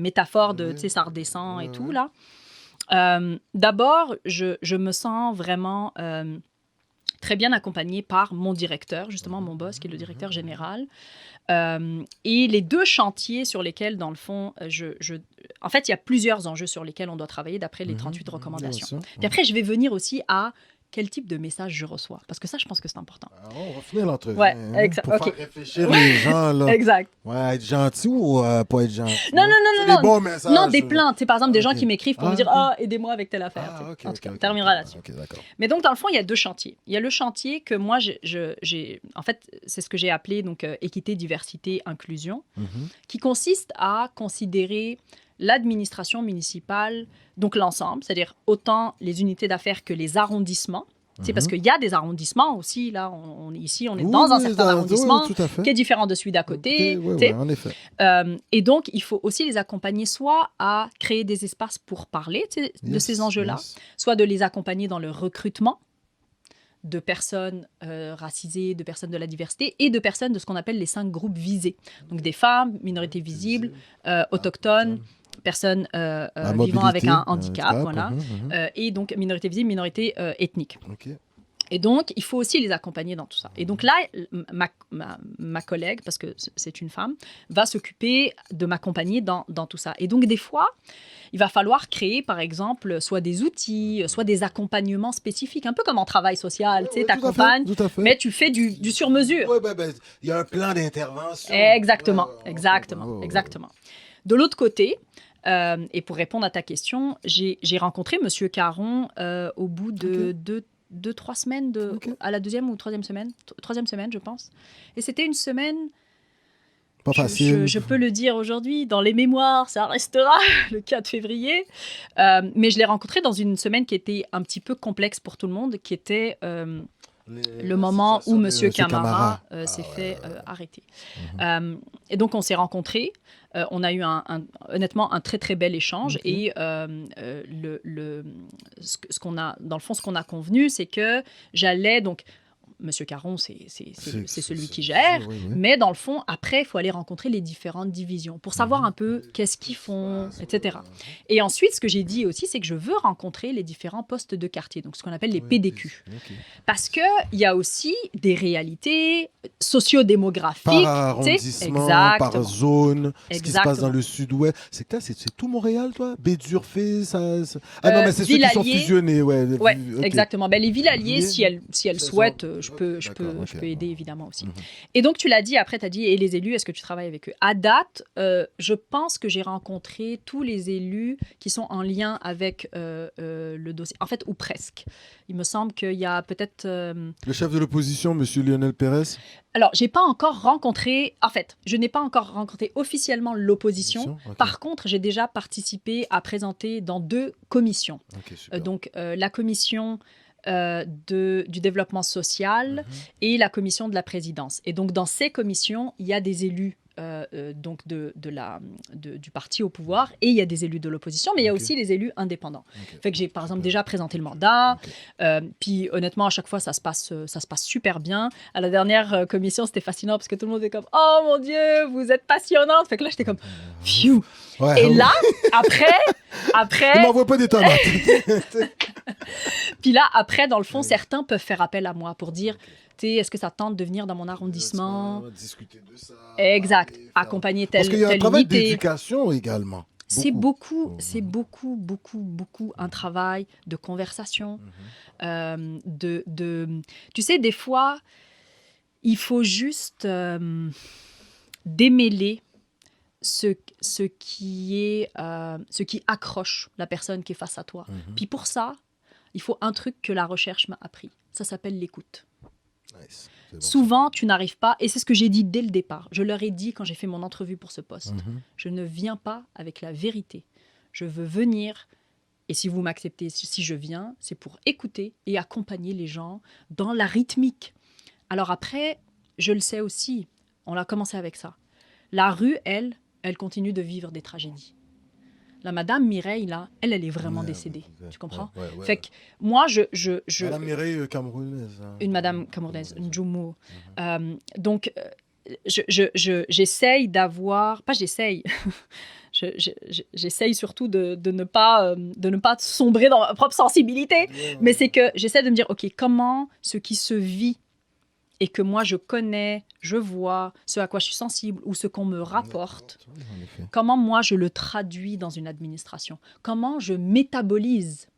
métaphore de, tu sais, ça redescend et tout, là. D'abord, je me sens vraiment très bien accompagnée par mon directeur, justement mon boss, qui est le directeur général. Et les 2 chantiers sur lesquels, dans le fond, en fait, il y a plusieurs enjeux sur lesquels on doit travailler d'après les 38 recommandations. Puis après, je vais venir aussi à quel type de message je reçois. Parce que ça, je pense que c'est important. Alors, on va finir l'entrevue. Ouais, pour faire réfléchir les gens. Là. Exact. Ouais, être gentil ou pas être gentil? Non. Des bons messages. Non, des plaintes. C'est par exemple des gens qui m'écrivent pour me dire « Ah, aidez-moi avec telle affaire. » En tout cas, on terminera là-dessus. Mais donc, dans le fond, il y a 2 chantiers. Il y a le chantier que moi, en fait, c'est ce que j'ai appelé donc, équité, diversité, inclusion, qui consiste à considérer l'administration municipale, donc l'ensemble, c'est-à-dire autant les unités d'affaires que les arrondissements. C'est parce qu'il y a des arrondissements aussi. Là, ici, on est dans un certain arrondissement qui est différent de celui d'à côté. Oui, en effet. Et donc, il faut aussi les accompagner soit à créer des espaces pour parler de ces enjeux-là, soit de les accompagner dans le recrutement de personnes racisées, de personnes de la diversité et de personnes de ce qu'on appelle les 5 groupes visés. Donc, des femmes, minorités visibles, autochtones, personnes vivant avec un handicap, voilà, et donc minorité visible, minorité ethnique. Et donc, il faut aussi les accompagner dans tout ça. Et donc là, ma collègue, parce que c'est une femme, va s'occuper de m'accompagner dans tout ça. Et donc, des fois, il va falloir créer, par exemple, soit des outils, soit des accompagnements spécifiques, un peu comme en travail social, tu sais, t'accompagnes, mais tu fais du sur-mesure. Oui, il y a un plan d'intervention. Exactement. De l'autre côté, et pour répondre à ta question, j'ai rencontré M. Caron au bout de 2-3 semaines, à la 2e ou 3e semaine, 3e semaine, je pense. Et c'était une semaine... Pas facile. Je peux le dire aujourd'hui, dans les mémoires, ça restera le 4 février. Mais je l'ai rencontré dans une semaine qui était un petit peu complexe pour tout le monde, qui était... le moment où M. Camara s'est fait arrêter. Et donc, on s'est rencontrés. On a eu honnêtement un très, très bel échange. Et ce qu'on a, dans le fond, ce qu'on a convenu, c'est que j'allais... donc Monsieur Caron, c'est celui qui gère. Oui. Mais dans le fond, après, il faut aller rencontrer les différentes divisions pour savoir un peu qu'est-ce qu'ils font, etc. Et ensuite, ce que j'ai dit aussi, c'est que je veux rencontrer les différents postes de quartier, donc ce qu'on appelle les PDQ. Parce qu'il y a aussi des réalités sociodémographiques. Par arrondissement, par zone, ce qui se passe dans le sud-ouest. C'est tout Montréal, toi? Bédurfé, ça... Ah non, mais c'est ceux qui sont fusionnés. Oui, exactement. Ben, les villes alliées, si elles souhaitent... Je peux aider évidemment aussi. Et donc, tu l'as dit, après, tu as dit, et les élus, est-ce que tu travailles avec eux? À date, je pense que j'ai rencontré tous les élus qui sont en lien avec le dossier. En fait, ou presque. Il me semble qu'il y a peut-être... Le chef de l'opposition, M. Lionel Pérez? Alors, je n'ai pas encore rencontré officiellement l'opposition. Par contre, j'ai déjà participé à présenter dans 2 commissions. Donc, la commission... du développement social et la commission de la présidence. Et donc, dans ces commissions, il y a des élus donc du parti au pouvoir et il y a des élus de l'opposition, mais il y a aussi les élus indépendants. Fait que j'ai, par exemple, déjà présenté le mandat. Puis, honnêtement, à chaque fois, ça se passe super bien. À la dernière commission, c'était fascinant parce que tout le monde était comme « Oh mon Dieu, vous êtes passionnante! » Fait que là, j'étais comme « Phew! » Ouais, Et ouais. là, après, Ne m'envoie pas des tomates. puis là, après, dans le fond, Ouais. certains peuvent faire appel à moi pour dire, tu sais, est-ce que ça tente de venir dans mon arrondissement? Discuter de ça, Exact. parler, faire... Accompagner Parce qu'il y a un telle travail unité. d'éducation également. Beaucoup. C'est beaucoup un travail de conversation. Tu sais, des fois, il faut juste démêler ce qui accroche la personne qui est face à toi. Puis pour ça, il faut un truc que la recherche m'a appris. Ça s'appelle l'écoute. Nice. C'est bon. Souvent, tu n'arrives pas, et c'est ce que j'ai dit dès le départ. Je leur ai dit quand j'ai fait mon entrevue pour ce poste. Je ne viens pas avec la vérité. Je veux venir, et si vous m'acceptez, si je viens, c'est pour écouter et accompagner les gens dans la rythmique. Alors après, je le sais aussi, on a commencé avec ça. La rue, elle continue de vivre des tragédies. La madame Mireille, là, elle est vraiment décédée. Tu comprends? Ouais. Fait que moi, Madame Mireille camerounaise. Hein. Une madame camerounaise, une Djoumou. Donc, j'essaye d'avoir... Pas j'essaye. J'essaye surtout de ne pas sombrer dans ma propre sensibilité. Mais c'est que j'essaie de me dire, OK, comment ce qui se vit et que moi je connais, je vois, ce à quoi je suis sensible ou ce qu'on me rapporte, comment moi je le traduis dans une administration? Comment je métabolise?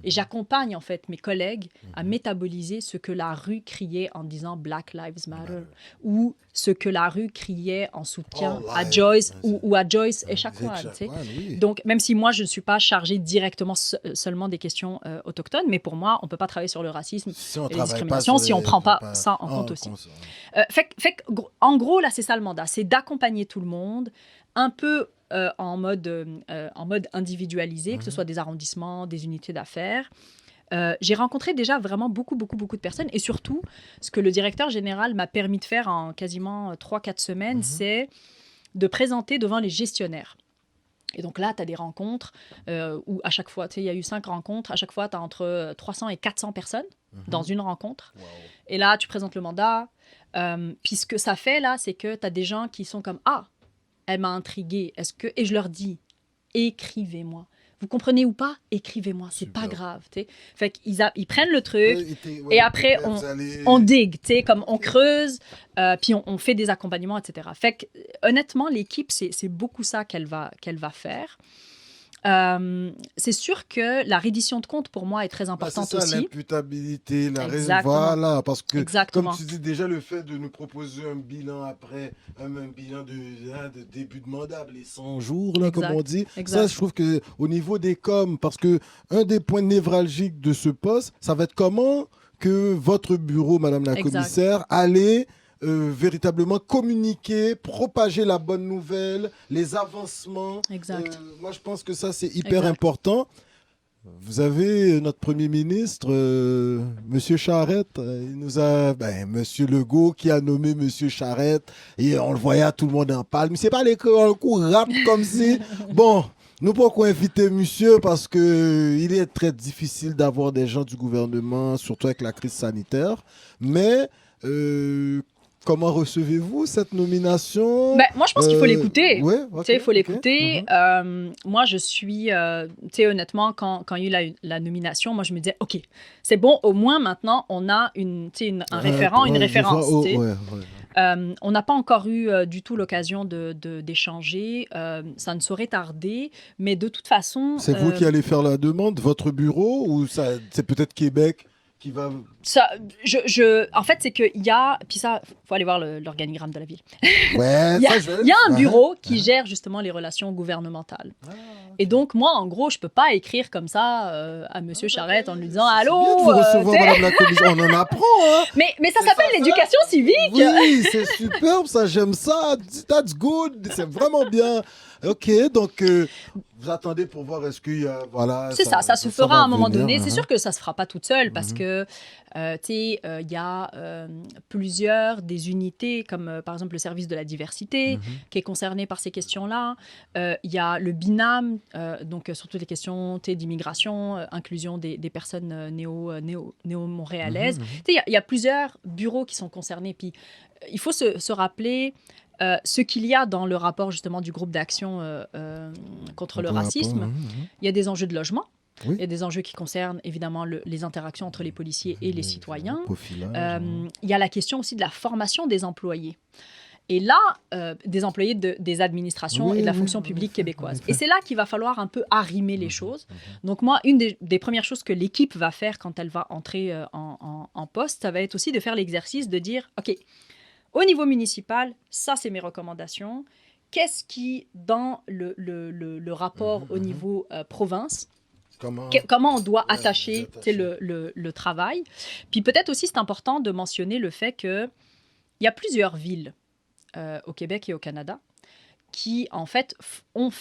Et j'accompagne en fait mes collègues à métaboliser ce que la rue criait en disant Black Lives Matter ou ce que la rue criait en soutien à Joyce ou à Joyce Echaquan. Oui. Donc, même si moi, je ne suis pas chargée directement seulement des questions autochtones, mais pour moi, on ne peut pas travailler sur le racisme Si on et les travaille discriminations pas sur si on ne les- prend pas pas- ça en compte aussi. compte. En gros, là, c'est ça le mandat, c'est d'accompagner tout le monde, un peu en mode individualisé, que ce soit des arrondissements, des unités d'affaires. J'ai rencontré déjà vraiment beaucoup de personnes et surtout, ce que le directeur général m'a permis de faire en quasiment 3-4 semaines, c'est de présenter devant les gestionnaires. Et donc là, tu as des rencontres où à chaque fois, tu sais, il y a eu 5 rencontres, à chaque fois, tu as entre 300 et 400 personnes dans une rencontre. Wow. Et là, tu présentes le mandat. Puis ce que ça fait, là, c'est que tu as des gens qui sont comme « Ah, elle m'a intriguée. Et je leur dis « Écrivez-moi. Vous comprenez ou pas? Écrivez-moi. C'est pas Super. grave. » Fait qu'ils prennent le truc Ouais, et après, vous allez- on digue, tu sais, comme on creuse, puis on fait des accompagnements, etc. Fait que, honnêtement, l'équipe, c'est beaucoup ça qu'elle va faire. C'est sûr que la reddition de comptes, pour moi, est très importante c'est ça, aussi. l'imputabilité, la raison. Exactement. Voilà, parce que, Exactement. comme tu dis, déjà le fait de nous proposer un bilan après, un bilan de début de mandat, les 100 jours, là, Exact. comme on dit, Exact. ça, je trouve qu'au niveau des coms, parce que un des points névralgiques de ce poste, ça va être comment que votre bureau, Madame la Exact. commissaire, allait véritablement communiquer, propager la bonne nouvelle, les avancements. Exact. Moi, je pense que ça, c'est hyper Exact. important. Vous avez notre Premier ministre, Monsieur Charette, il nous a, Monsieur Legault qui a nommé Monsieur Charette, et on le voyait, tout le monde en parle, mais c'est pas les coups rap comme si, bon, nous pourquoi inviter Monsieur, parce que il est très difficile d'avoir des gens du gouvernement, surtout avec la crise sanitaire, mais comment recevez-vous cette nomination? Moi, je pense qu'il faut l'écouter. Ouais, Tu sais, il faut l'écouter. Mhm. Moi, je suis... tu sais, honnêtement, quand il y a eu la nomination, moi, je me disais, OK, c'est bon, au moins, maintenant, on a un référent, une référence. Tu sais. On n'a pas encore eu du tout l'occasion d'échanger. Ça ne saurait tarder. Mais de toute façon... C'est vous qui allez faire la demande, votre bureau, ou c'est peut-être Québec qui va... Ça, en fait, c'est qu'il y a... Puis ça, il faut aller voir l'organigramme de la ville. Ouais, Il y a un Ouais. bureau qui gère justement les relations gouvernementales. Et donc, moi, en gros, je peux pas écrire comme ça à Monsieur Charette en lui disant « C'est Allô bien de vous recevoir, t'sais. Madame la commissaire. On en apprend, hein? Mais ça C'est s'appelle ça, l'éducation civique. Oui, c'est superbe, ça, j'aime ça. That's good, c'est vraiment bien. Ok, donc vous attendez pour voir est-ce qu'il y a... Voilà, C'est ça se fera va à un moment venir, donné. hein. C'est sûr que ça se fera pas toute seule parce que, tu sais, il y a plusieurs des unités, comme par exemple le service de la diversité, qui est concerné par ces questions-là. Il y a le BINAM, donc sur toutes les questions d'immigration, inclusion des personnes néo-montréalaises. Tu sais, il y a plusieurs bureaux qui sont concernés. Puis, il faut se rappeler, ce qu'il y a dans le rapport justement du groupe d'action contre le racisme, il y a des enjeux de logement. Oui. Il y a des enjeux qui concernent évidemment les interactions entre les policiers et les citoyens. Profilage, Il y a la question aussi de la formation des employés. Et là, des employés des administrations et de la fonction publique québécoise. Et c'est là qu'il va falloir un peu arrimer les choses. Donc moi, une des premières choses que l'équipe va faire quand elle va entrer en poste, ça va être aussi de faire l'exercice de dire, OK, au niveau municipal, ça c'est mes recommandations. Qu'est-ce qui, dans le rapport au niveau province, comment on doit attacher le travail. Puis peut-être aussi, c'est important de mentionner le fait qu'il y a plusieurs villes au Québec et au Canada qui, en fait, ont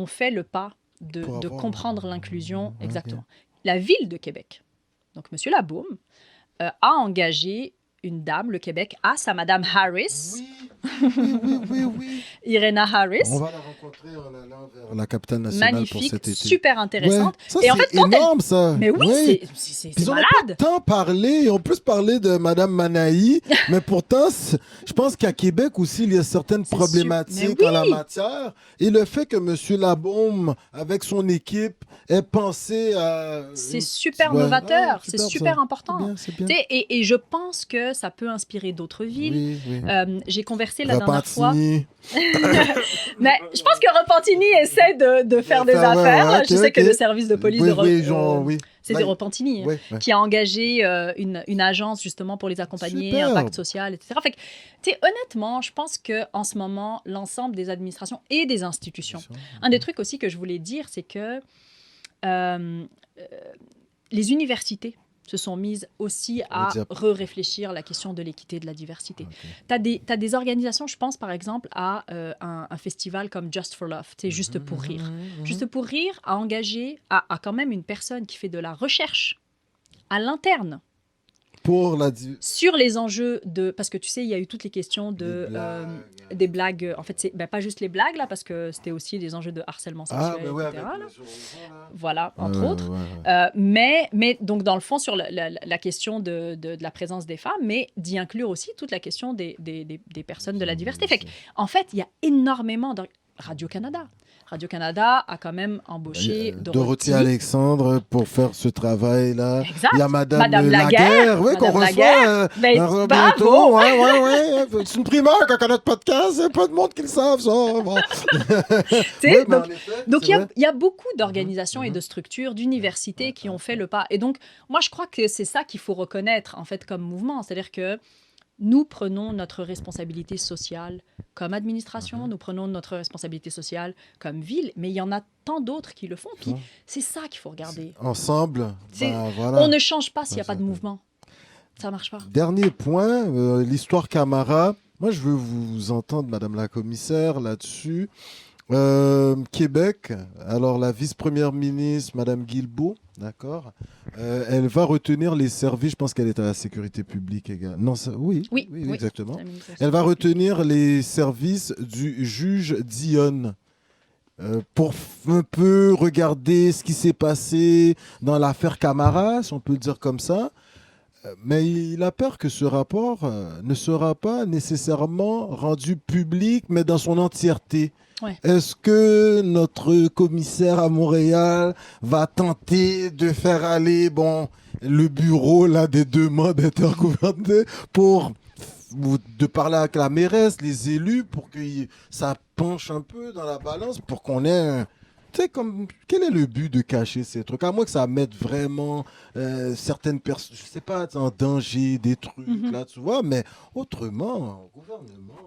fait le pas de comprendre l'inclusion. Exactement. La ville de Québec, donc M. Labaume, a engagé une dame, le Québec, à sa Madame Harris. Oui. Irena Harris. On va la rencontrer en allant vers la capitale nationale. Magnifique, pour cet été. super intéressante. Ouais. Ça, et en fait, c'est énorme, ça. Mais oui, c'est Ils malade. ont pas tant parlé. On peut se parler de Madame Manaï, mais pourtant, je pense qu'à Québec aussi, il y a certaines problématiques en la matière. Et le fait que M. Labaume, avec son équipe, ait pensé à... C'est super novateur, c'est super important. C'est bien. Et je pense que ça peut inspirer d'autres villes. Oui. J'ai conversé la dernière fois. Repentigny. Mais je pense que Repentigny essaie de faire des affaires. Je sais que le service de police c'est de Repentigny qui a engagé une agence justement pour les accompagner, Super. impact social, etc. Fait que, honnêtement, je pense qu'en ce moment, l'ensemble des administrations et des institutions, un des trucs aussi que je voulais dire, c'est que les universités se sont mises aussi à réfléchir la question de l'équité et de la diversité. Okay. Tu as des organisations, je pense par exemple à un festival comme Just for Love, Juste pour rire. Juste pour rire a engagé à quand même une personne qui fait de la recherche à l'interne sur les enjeux de... Parce que tu sais, il y a eu toutes les questions des blagues. En fait, c'est pas juste les blagues, là, parce que c'était aussi des enjeux de harcèlement sexuel, etc. Voilà, entre autres. Mais donc, dans le fond, sur la question de la présence des femmes, mais d'y inclure aussi toute la question des personnes de la diversité. Fait en fait, il y a énormément de... Radio-Canada a quand même embauché Dorothy Alexandre pour faire ce travail-là. Exact. Il y a Madame Laguerre, qu'on reçoit bientôt. Ouais. C'est une primeur quand on a notre podcast. Il n'y a pas de monde qui le savent, ça. Bon. Donc il y a beaucoup d'organisations et de structures, d'universités qui ont fait le pas. Et donc, moi, je crois que c'est ça qu'il faut reconnaître, en fait, comme mouvement. C'est-à-dire que nous prenons notre responsabilité sociale comme administration, nous prenons notre responsabilité sociale comme ville, mais il y en a tant d'autres qui le font. Puis c'est ça qu'il faut regarder. Ensemble, on ne change pas s'il n'y a pas de mouvement. Ça ne marche pas. Dernier point, l'histoire Camara. Moi, je veux vous entendre, Madame la Commissaire, là-dessus. Québec, alors la vice-première ministre, Madame Guilbeault, d'accord, elle va retenir les services, je pense qu'elle est à la sécurité publique également. Non, oui, exactement. Elle va retenir les services du juge Dionne pour un peu regarder ce qui s'est passé dans l'affaire Camara, si on peut le dire comme ça. Mais il a peur que ce rapport ne sera pas nécessairement rendu public, mais dans son entièreté. Ouais. Est-ce que notre commissaire à Montréal va tenter de faire aller le bureau là, des demandes intergouvernementales de parler avec la mairesse, les élus, pour que ça penche un peu dans la balance, pour qu'on ait quel est le but de cacher ces trucs? À moins que ça mette vraiment certaines personnes, je sais pas, en danger, des trucs, là, tu vois, mais autrement, au gouvernement,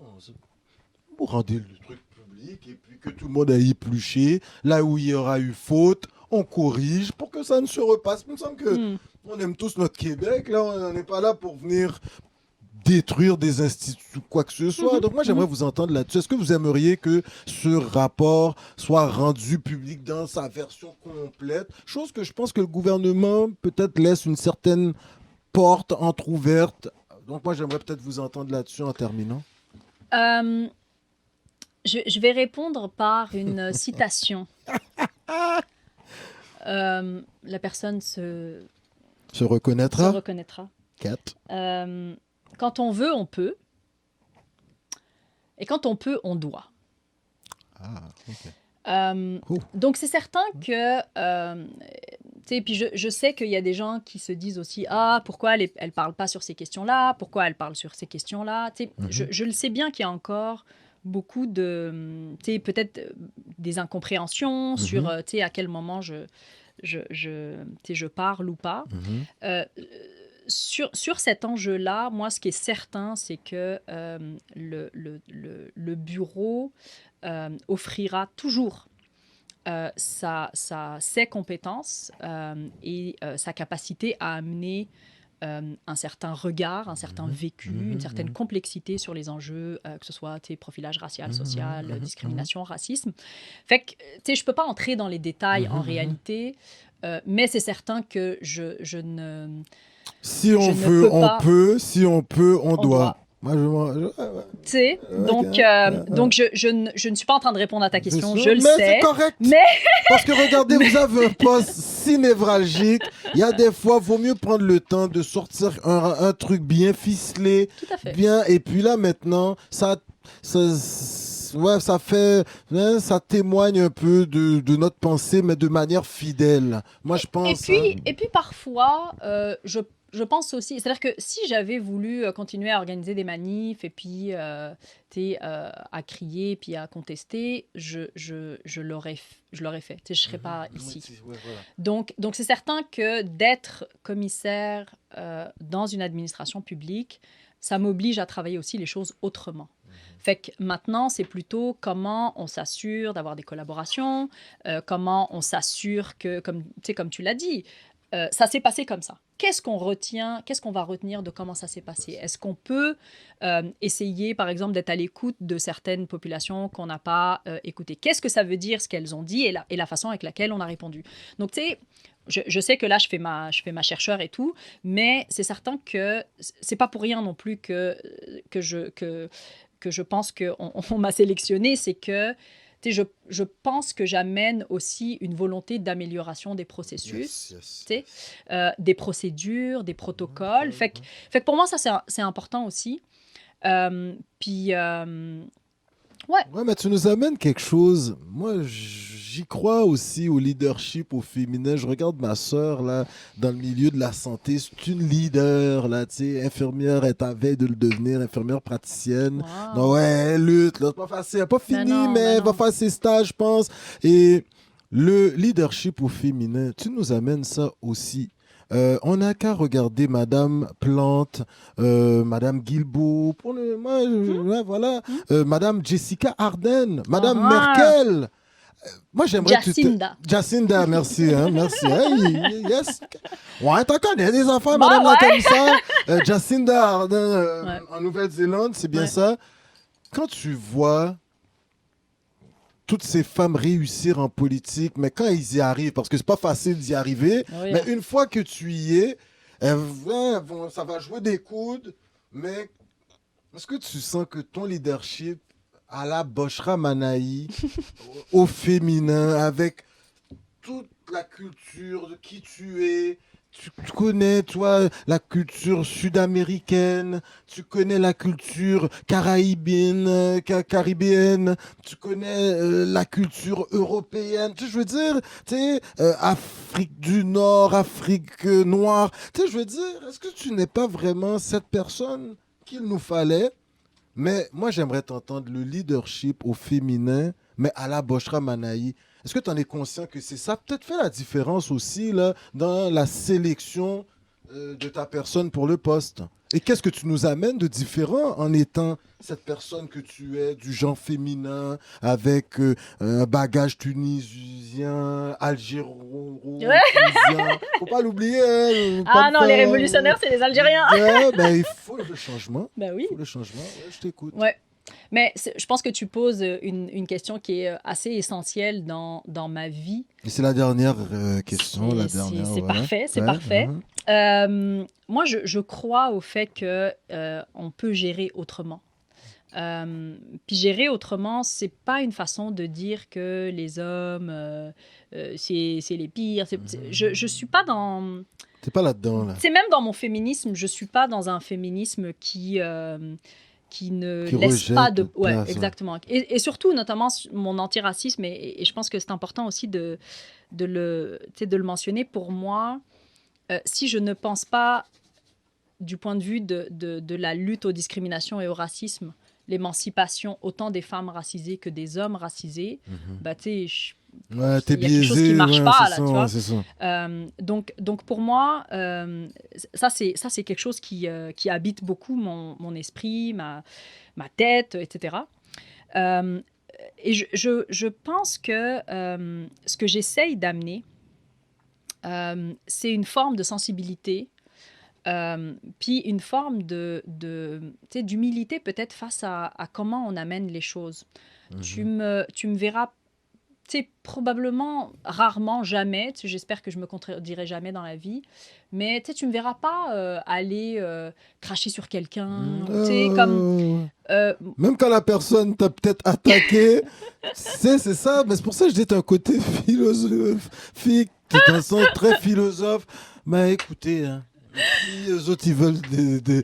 vous rendez le truc public et puis que tout le monde a épluché, là où il y aura eu faute, on corrige pour que ça ne se repasse. Il me semble que on aime tous notre Québec, là, on n'est pas là pour venir détruire des instituts, quoi que ce soit. Donc moi, j'aimerais vous entendre là-dessus. Est-ce que vous aimeriez que ce rapport soit rendu public dans sa version complète? Chose que je pense que le gouvernement peut-être laisse une certaine porte entrouverte. Donc moi, j'aimerais peut-être vous entendre là-dessus en terminant. Je vais répondre par une citation. La personne se reconnaîtra. 4. Quand on veut, on peut. Et quand on peut, on doit. Ah, OK. Donc, c'est certain que, tu sais, puis je sais qu'il y a des gens qui se disent aussi, ah, pourquoi elle parle pas sur ces questions-là, pourquoi elle parle sur ces questions-là. Tu sais, je le sais bien qu'il y a encore beaucoup de, tu sais, peut-être des incompréhensions sur, tu sais, à quel moment tu sais, je parle ou pas. Euh, sur cet enjeu-là, moi, ce qui est certain, c'est que le bureau offrira toujours ses compétences et sa capacité à amener un certain regard, un certain vécu, une certaine complexité sur les enjeux, que ce soit profilage racial, social, discrimination, racisme. Fait que, tu sais, je ne peux pas entrer dans les détails en réalité, mais c'est certain que je ne... Si on je ne veut, peux on pas... peut. Si on peut, on On doit. doit. Moi, ouais, Tu sais, donc je ne suis pas en train de répondre à ta c'est question, sûr. je le Mais c'est sais, correct. mais Parce que regardez, vous avez un poste si névralgique. Il y a des fois, vaut mieux prendre le temps de sortir un truc bien ficelé, tout à fait. bien. Et puis là, maintenant, ouais, ça fait, hein, ça témoigne un peu de notre pensée, mais de manière fidèle. Moi, je Et pense. Hein. puis parfois, je pense aussi, c'est-à-dire que si j'avais voulu continuer à organiser des manifs et puis tu sais, à crier puis à contester, je l'aurais fait. Tu sais, je ne serais pas ici. Ouais, voilà. Donc c'est certain que d'être commissaire dans une administration publique, ça m'oblige à travailler aussi les choses autrement. Fait que maintenant, c'est plutôt comment on s'assure d'avoir des collaborations, comment on s'assure que, tu sais, comme tu l'as dit, ça s'est passé comme ça. Qu'est-ce qu'on retient, qu'est-ce qu'on va retenir de comment ça s'est passé? Est-ce qu'on peut essayer, par exemple, d'être à l'écoute de certaines populations qu'on n'a pas écoutées? Qu'est-ce que ça veut dire, ce qu'elles ont dit et la façon avec laquelle on a répondu? Donc, tu sais, je sais que là, je fais ma chercheur et tout, mais c'est certain que c'est pas pour rien non plus que je pense qu'on m'a sélectionné, c'est que tu sais, je pense que j'amène aussi une volonté d'amélioration des processus, tu sais, des procédures, des protocoles. Fait que pour moi, ça, c'est important aussi. Puis, ouais. Ouais, mais tu nous amènes quelque chose. Moi, j'y crois aussi au leadership, au féminin. Je regarde ma sœur, là, dans le milieu de la santé. C'est une leader, là, tu sais, infirmière, elle est à veille de le devenir, infirmière praticienne. Wow. Non, ouais, elle lutte, là, c'est pas facile. Elle n'a pas fini, non, mais elle va non. faire ses stages, je pense. Et le leadership au féminin, tu nous amènes ça aussi. On n'a qu'à regarder Madame Plante, Madame Guilbeault, pour le, moi, ouais, voilà, Madame Jessica Arden, Madame Merkel. Moi, j'aimerais Jacinda. Jacinda, merci, hein, merci. Hey, yes. Ouais, t'en connais des enfants, Bah, Madame ouais. comme ça. Jacinda Arden Ouais. en Nouvelle-Zélande, c'est bien Ouais. ça. Quand tu vois toutes ces femmes réussir en politique, mais quand ils y arrivent, parce que c'est pas facile d'y arriver, Oui, mais hein. une fois que tu y es, ça va jouer des coudes, mais est-ce que tu sens que ton leadership à la Boshra Manaï, au féminin, avec toute la culture de qui tu es, tu connais, toi, la culture sud-américaine, tu connais la culture caribéenne, tu connais la culture européenne, tu sais, je veux dire, tu sais, Afrique du Nord, Afrique noire, tu sais, je veux dire, est-ce que tu n'es pas vraiment cette personne qu'il nous fallait? Mais moi, j'aimerais t'entendre le leadership au féminin, mais à la Boshra Manaï. Est-ce que tu en es conscient que c'est ça peut-être fait la différence aussi là, dans la sélection de ta personne pour le poste? Et qu'est-ce que tu nous amènes de différent en étant cette personne que tu es, du genre féminin, avec un bagage tunisien, algéro-tunisien? Faut pas l'oublier. Hein, Ah non, les révolutionnaires, c'est les Algériens. Ouais, ben, il faut le changement. Ben oui. Il faut le changement. Ouais, je t'écoute. Ouais. Mais je pense que tu poses une question qui est assez essentielle dans ma vie. Et c'est la dernière question, la dernière. C'est ouais. parfait, c'est Ouais, parfait. mhm. Moi, je crois au fait que on peut gérer autrement. Puis gérer autrement, c'est pas une façon de dire que les hommes, c'est les pires. Je suis pas dans... T'es pas là-dedans, là. C'est même dans mon féminisme, je suis pas dans un féminisme qui ne Qui laisse pas rejette de... de Ouais, place. Ouais. exactement. Et surtout, notamment, mon antiracisme, et je pense que c'est important aussi de le, tu sais, de le mentionner. Pour moi, si je ne pense pas du point de vue de la lutte aux discriminations et au racisme, l'émancipation autant des femmes racisées que des hommes racisés, bah, tu sais, Ouais, t'es il y a quelque chose qui biaisé, marche ouais, pas, c'est là, ça, tu ouais, vois. c'est ça. Donc pour moi, ça, c'est quelque chose qui habite beaucoup mon esprit, ma tête, etc. Euh, et je pense que ce que j'essaye d'amener, c'est une forme de sensibilité, puis une forme tu sais, d'humilité peut-être face à comment on amène les choses. Tu me verras, tu sais, probablement, rarement, jamais, tu sais, j'espère que je me contredirai jamais dans la vie, mais tu sais, tu me verras pas aller cracher sur quelqu'un, ou tu sais, comme... Ouais. euh, Même quand la personne t'a peut-être attaqué, c'est ça, mais c'est pour ça que je dis t'as un côté philosophique, t'as un sens très philosophe. Mais écoutez, hein, si les autres ils veulent de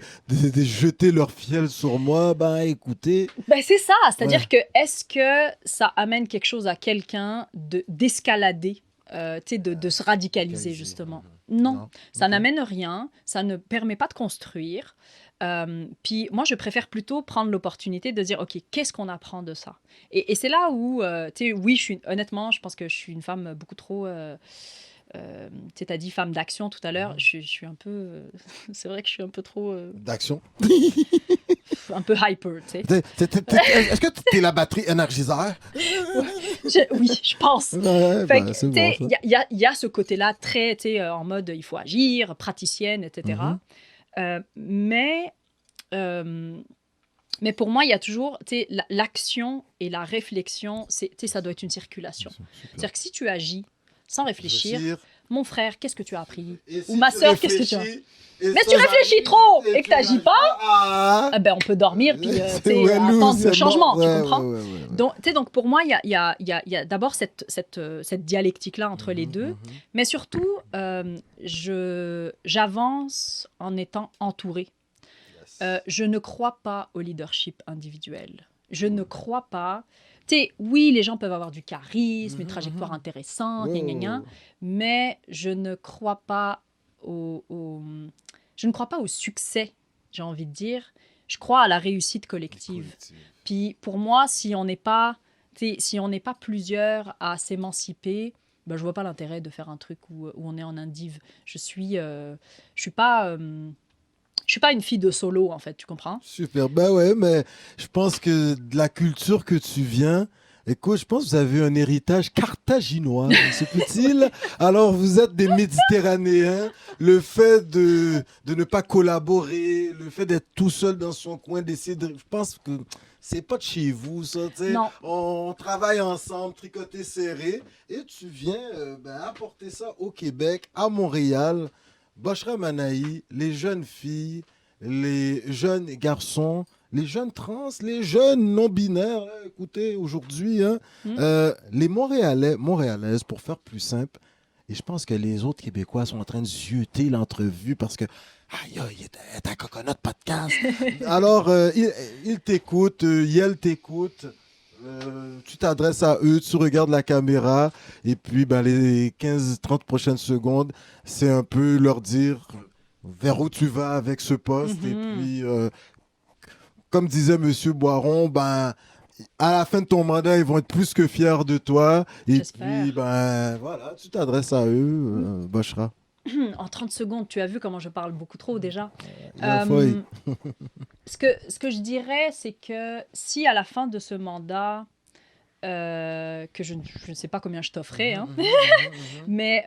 jeter leur fiel sur moi, bah écoutez, Ben c'est ça, ouais. c'est-à-dire que est-ce que ça amène quelque chose à quelqu'un d'escalader, tu sais, de se radicaliser Radicalisé. justement? Non, Non, ça ok. n'amène rien, ça ne permet pas de construire. Puis moi, je préfère plutôt prendre l'opportunité de dire, OK, qu'est-ce qu'on apprend de ça? Et c'est là où, tu sais, oui, honnêtement, je pense que je suis une femme beaucoup trop... tu sais, t'as dit femme d'action tout à l'heure, je suis un peu... c'est vrai que je suis un peu trop... D'action. un peu hyper, tu sais. Est-ce que t'es la batterie énergiseur? Oui, je pense. Ouais, Fait que, bah, c'est tu bon sais, ça. il y a ce côté-là très, tu sais, en mode il faut agir, praticienne, etc. Mhm. Euh, mais, euh, mais pour moi, il y a toujours, tu sais, l'action et la réflexion, tu sais, ça doit être une circulation. Super. C'est-à-dire que si tu agis sans Je réfléchir, tire. mon frère, qu'est-ce que tu as appris? Et Ou si ma tu sœur, qu'est-ce que tu as... réfléchis, et Mais ça tu réfléchis j'arrive, trop et et que tu tu n'agis n'agis pas, pas, ah, ben, on peut dormir puis tu c'est sais, relou, attendre le c'est mort. changement, tu Ouais, comprends? ouais. Donc, tu sais, donc pour moi, il y a d'abord cette dialectique-là entre les deux, Mhm. mais surtout, j'avance en étant entourée. Yes. Je ne crois pas au leadership individuel. Je ne crois pas. Tu sais, oui, les gens peuvent avoir du charisme, une trajectoire intéressante, gna, gna, gna, Oh, mais je ne crois pas je ne crois pas au succès, j'ai envie de dire. Je crois à la réussite les collective. collectifs. Puis pour moi, si on n'est pas, tu sais, si on n'est pas plusieurs à s'émanciper, ben, je vois pas l'intérêt de faire un truc où on est en indiv. Je suis pas, je suis pas une fille de solo en fait, tu comprends? Super. Ben ouais, mais je pense que de la culture que tu viens, écoute, je pense que vous avez un héritage carthaginois, se peut-il? Alors, vous êtes des Méditerranéens. Le fait de ne pas collaborer, le fait d'être tout seul dans son coin, d'essayer de... Je pense que c'est pas de chez vous, ça, tu sais. Non. On travaille ensemble, tricoté serré, et tu viens apporter ça au Québec, à Montréal. Boshra Manaï, les jeunes filles, les jeunes garçons, les jeunes trans, les jeunes non-binaires. Écoutez, aujourd'hui, hein, Hmm? les Montréalais, Montréalaises, pour faire plus simple, et je pense que les autres Québécois sont en train de zioter l'entrevue parce que, aïe, aïe, il est à Coconut Podcast. Alors, ils t'écoutent, Yel t'écoute. Tu t'adresses à eux, tu regardes la caméra, et puis ben, les 15-30 prochaines secondes, c'est un peu leur dire vers où tu vas avec ce poste. Et Mhm. puis, comme disait Monsieur Boiron, ben, à la fin de ton mandat, ils vont être plus que fiers de toi. Et puis, J'espère. ben, voilà, tu t'adresses à eux, Boshra. En 30 secondes, tu as vu comment je parle beaucoup trop déjà. La folie. Euh, ce que je dirais, c'est que si à la fin de ce mandat, que je ne sais pas combien je t'offrais, hein, mais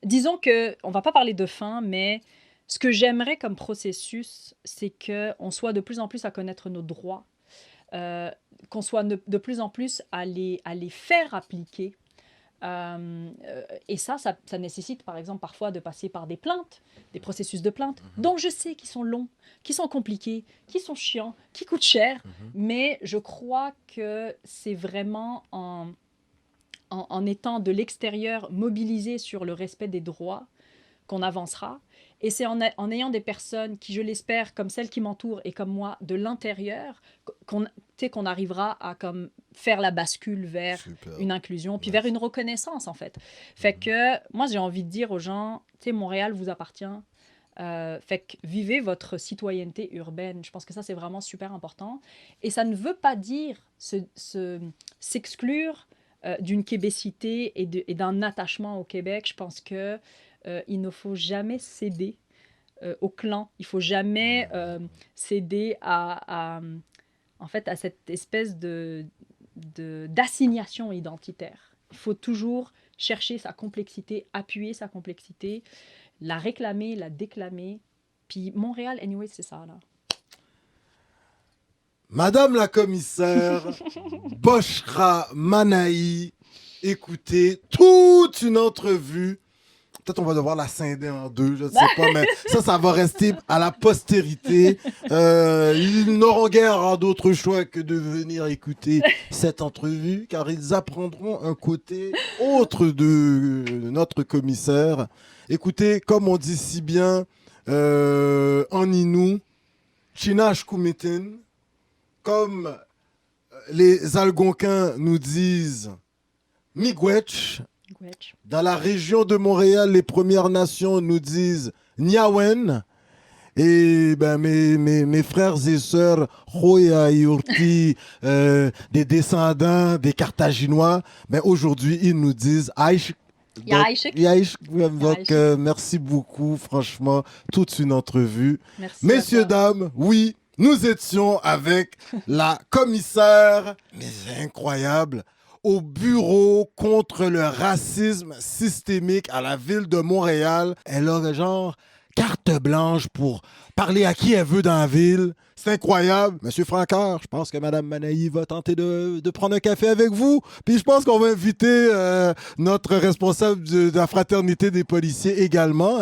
disons que, on va pas parler de fin, mais ce que j'aimerais comme processus, c'est qu'on soit de plus en plus à connaître nos droits, euh, qu'on soit de plus en plus à les faire appliquer. Et ça nécessite par exemple parfois de passer par des plaintes, des processus de plainte, dont je sais qu'ils sont longs, qui sont compliqués, qui sont chiants, qui coûtent cher, mais je crois que c'est vraiment en étant de l'extérieur mobilisé sur le respect des droits qu'on avancera. Et c'est en ayant des personnes qui, je l'espère, comme celles qui m'entourent et comme moi, de l'intérieur, qu'on arrivera à comme, faire la bascule vers Super. une inclusion, puis Merci. vers une reconnaissance, en fait. Fait que moi, j'ai envie de dire aux gens, Montréal vous appartient. Fait que vivez votre citoyenneté urbaine. Je pense que ça, c'est vraiment super important. Et ça ne veut pas dire s'exclure d'une québécité et d'un attachement au Québec. Je pense que il ne faut jamais céder au clan. Il faut jamais céder en fait, à cette espèce d'assignation identitaire. Il faut toujours chercher sa complexité, appuyer sa complexité, la réclamer, la déclamer. Puis Montréal, anyway, c'est ça, là. Madame la commissaire Boshra Manaï, écoutez, toute une entrevue. Peut-être on va devoir la scinder en deux, je ne sais pas, mais ça va rester à la postérité. Ils n'auront guère d'autre choix que de venir écouter cette entrevue, car ils apprendront un côté autre de notre commissaire. Écoutez, comme on dit si bien en Innu, Chinash Kumitin, comme les Algonquins nous disent Miigwech. Dans la région de Montréal, les Premières Nations nous disent Nyawen. Et ben, mes frères et sœurs, Hoya et Urti, des descendants des Carthaginois, ben, aujourd'hui, ils nous disent Aïch. Donc, merci beaucoup, franchement, toute une entrevue. Merci. Messieurs, dames, oui, nous étions avec la commissaire, mais c'est incroyable, au bureau contre le racisme systémique à la ville de Montréal. Elle a genre carte blanche pour parler à qui elle veut dans la ville. C'est incroyable. Monsieur Francard, je pense que Madame Manaï va tenter de prendre un café avec vous. Puis je pense qu'on va inviter notre responsable de la fraternité des policiers également.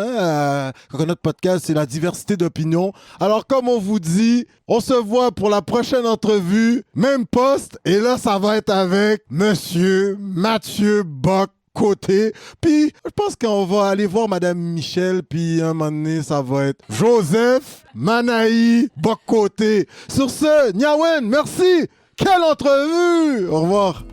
Notre podcast, c'est la diversité d'opinion. Alors, comme on vous dit, on se voit pour la prochaine entrevue, même poste. Et là, ça va être avec Monsieur Mathieu Bock. Côté. Puis, je pense qu'on va aller voir Madame Michel, puis un moment donné, ça va être Joseph Manaï Bocoté. Sur ce, Nyawen, merci. Quelle entrevue! Au revoir.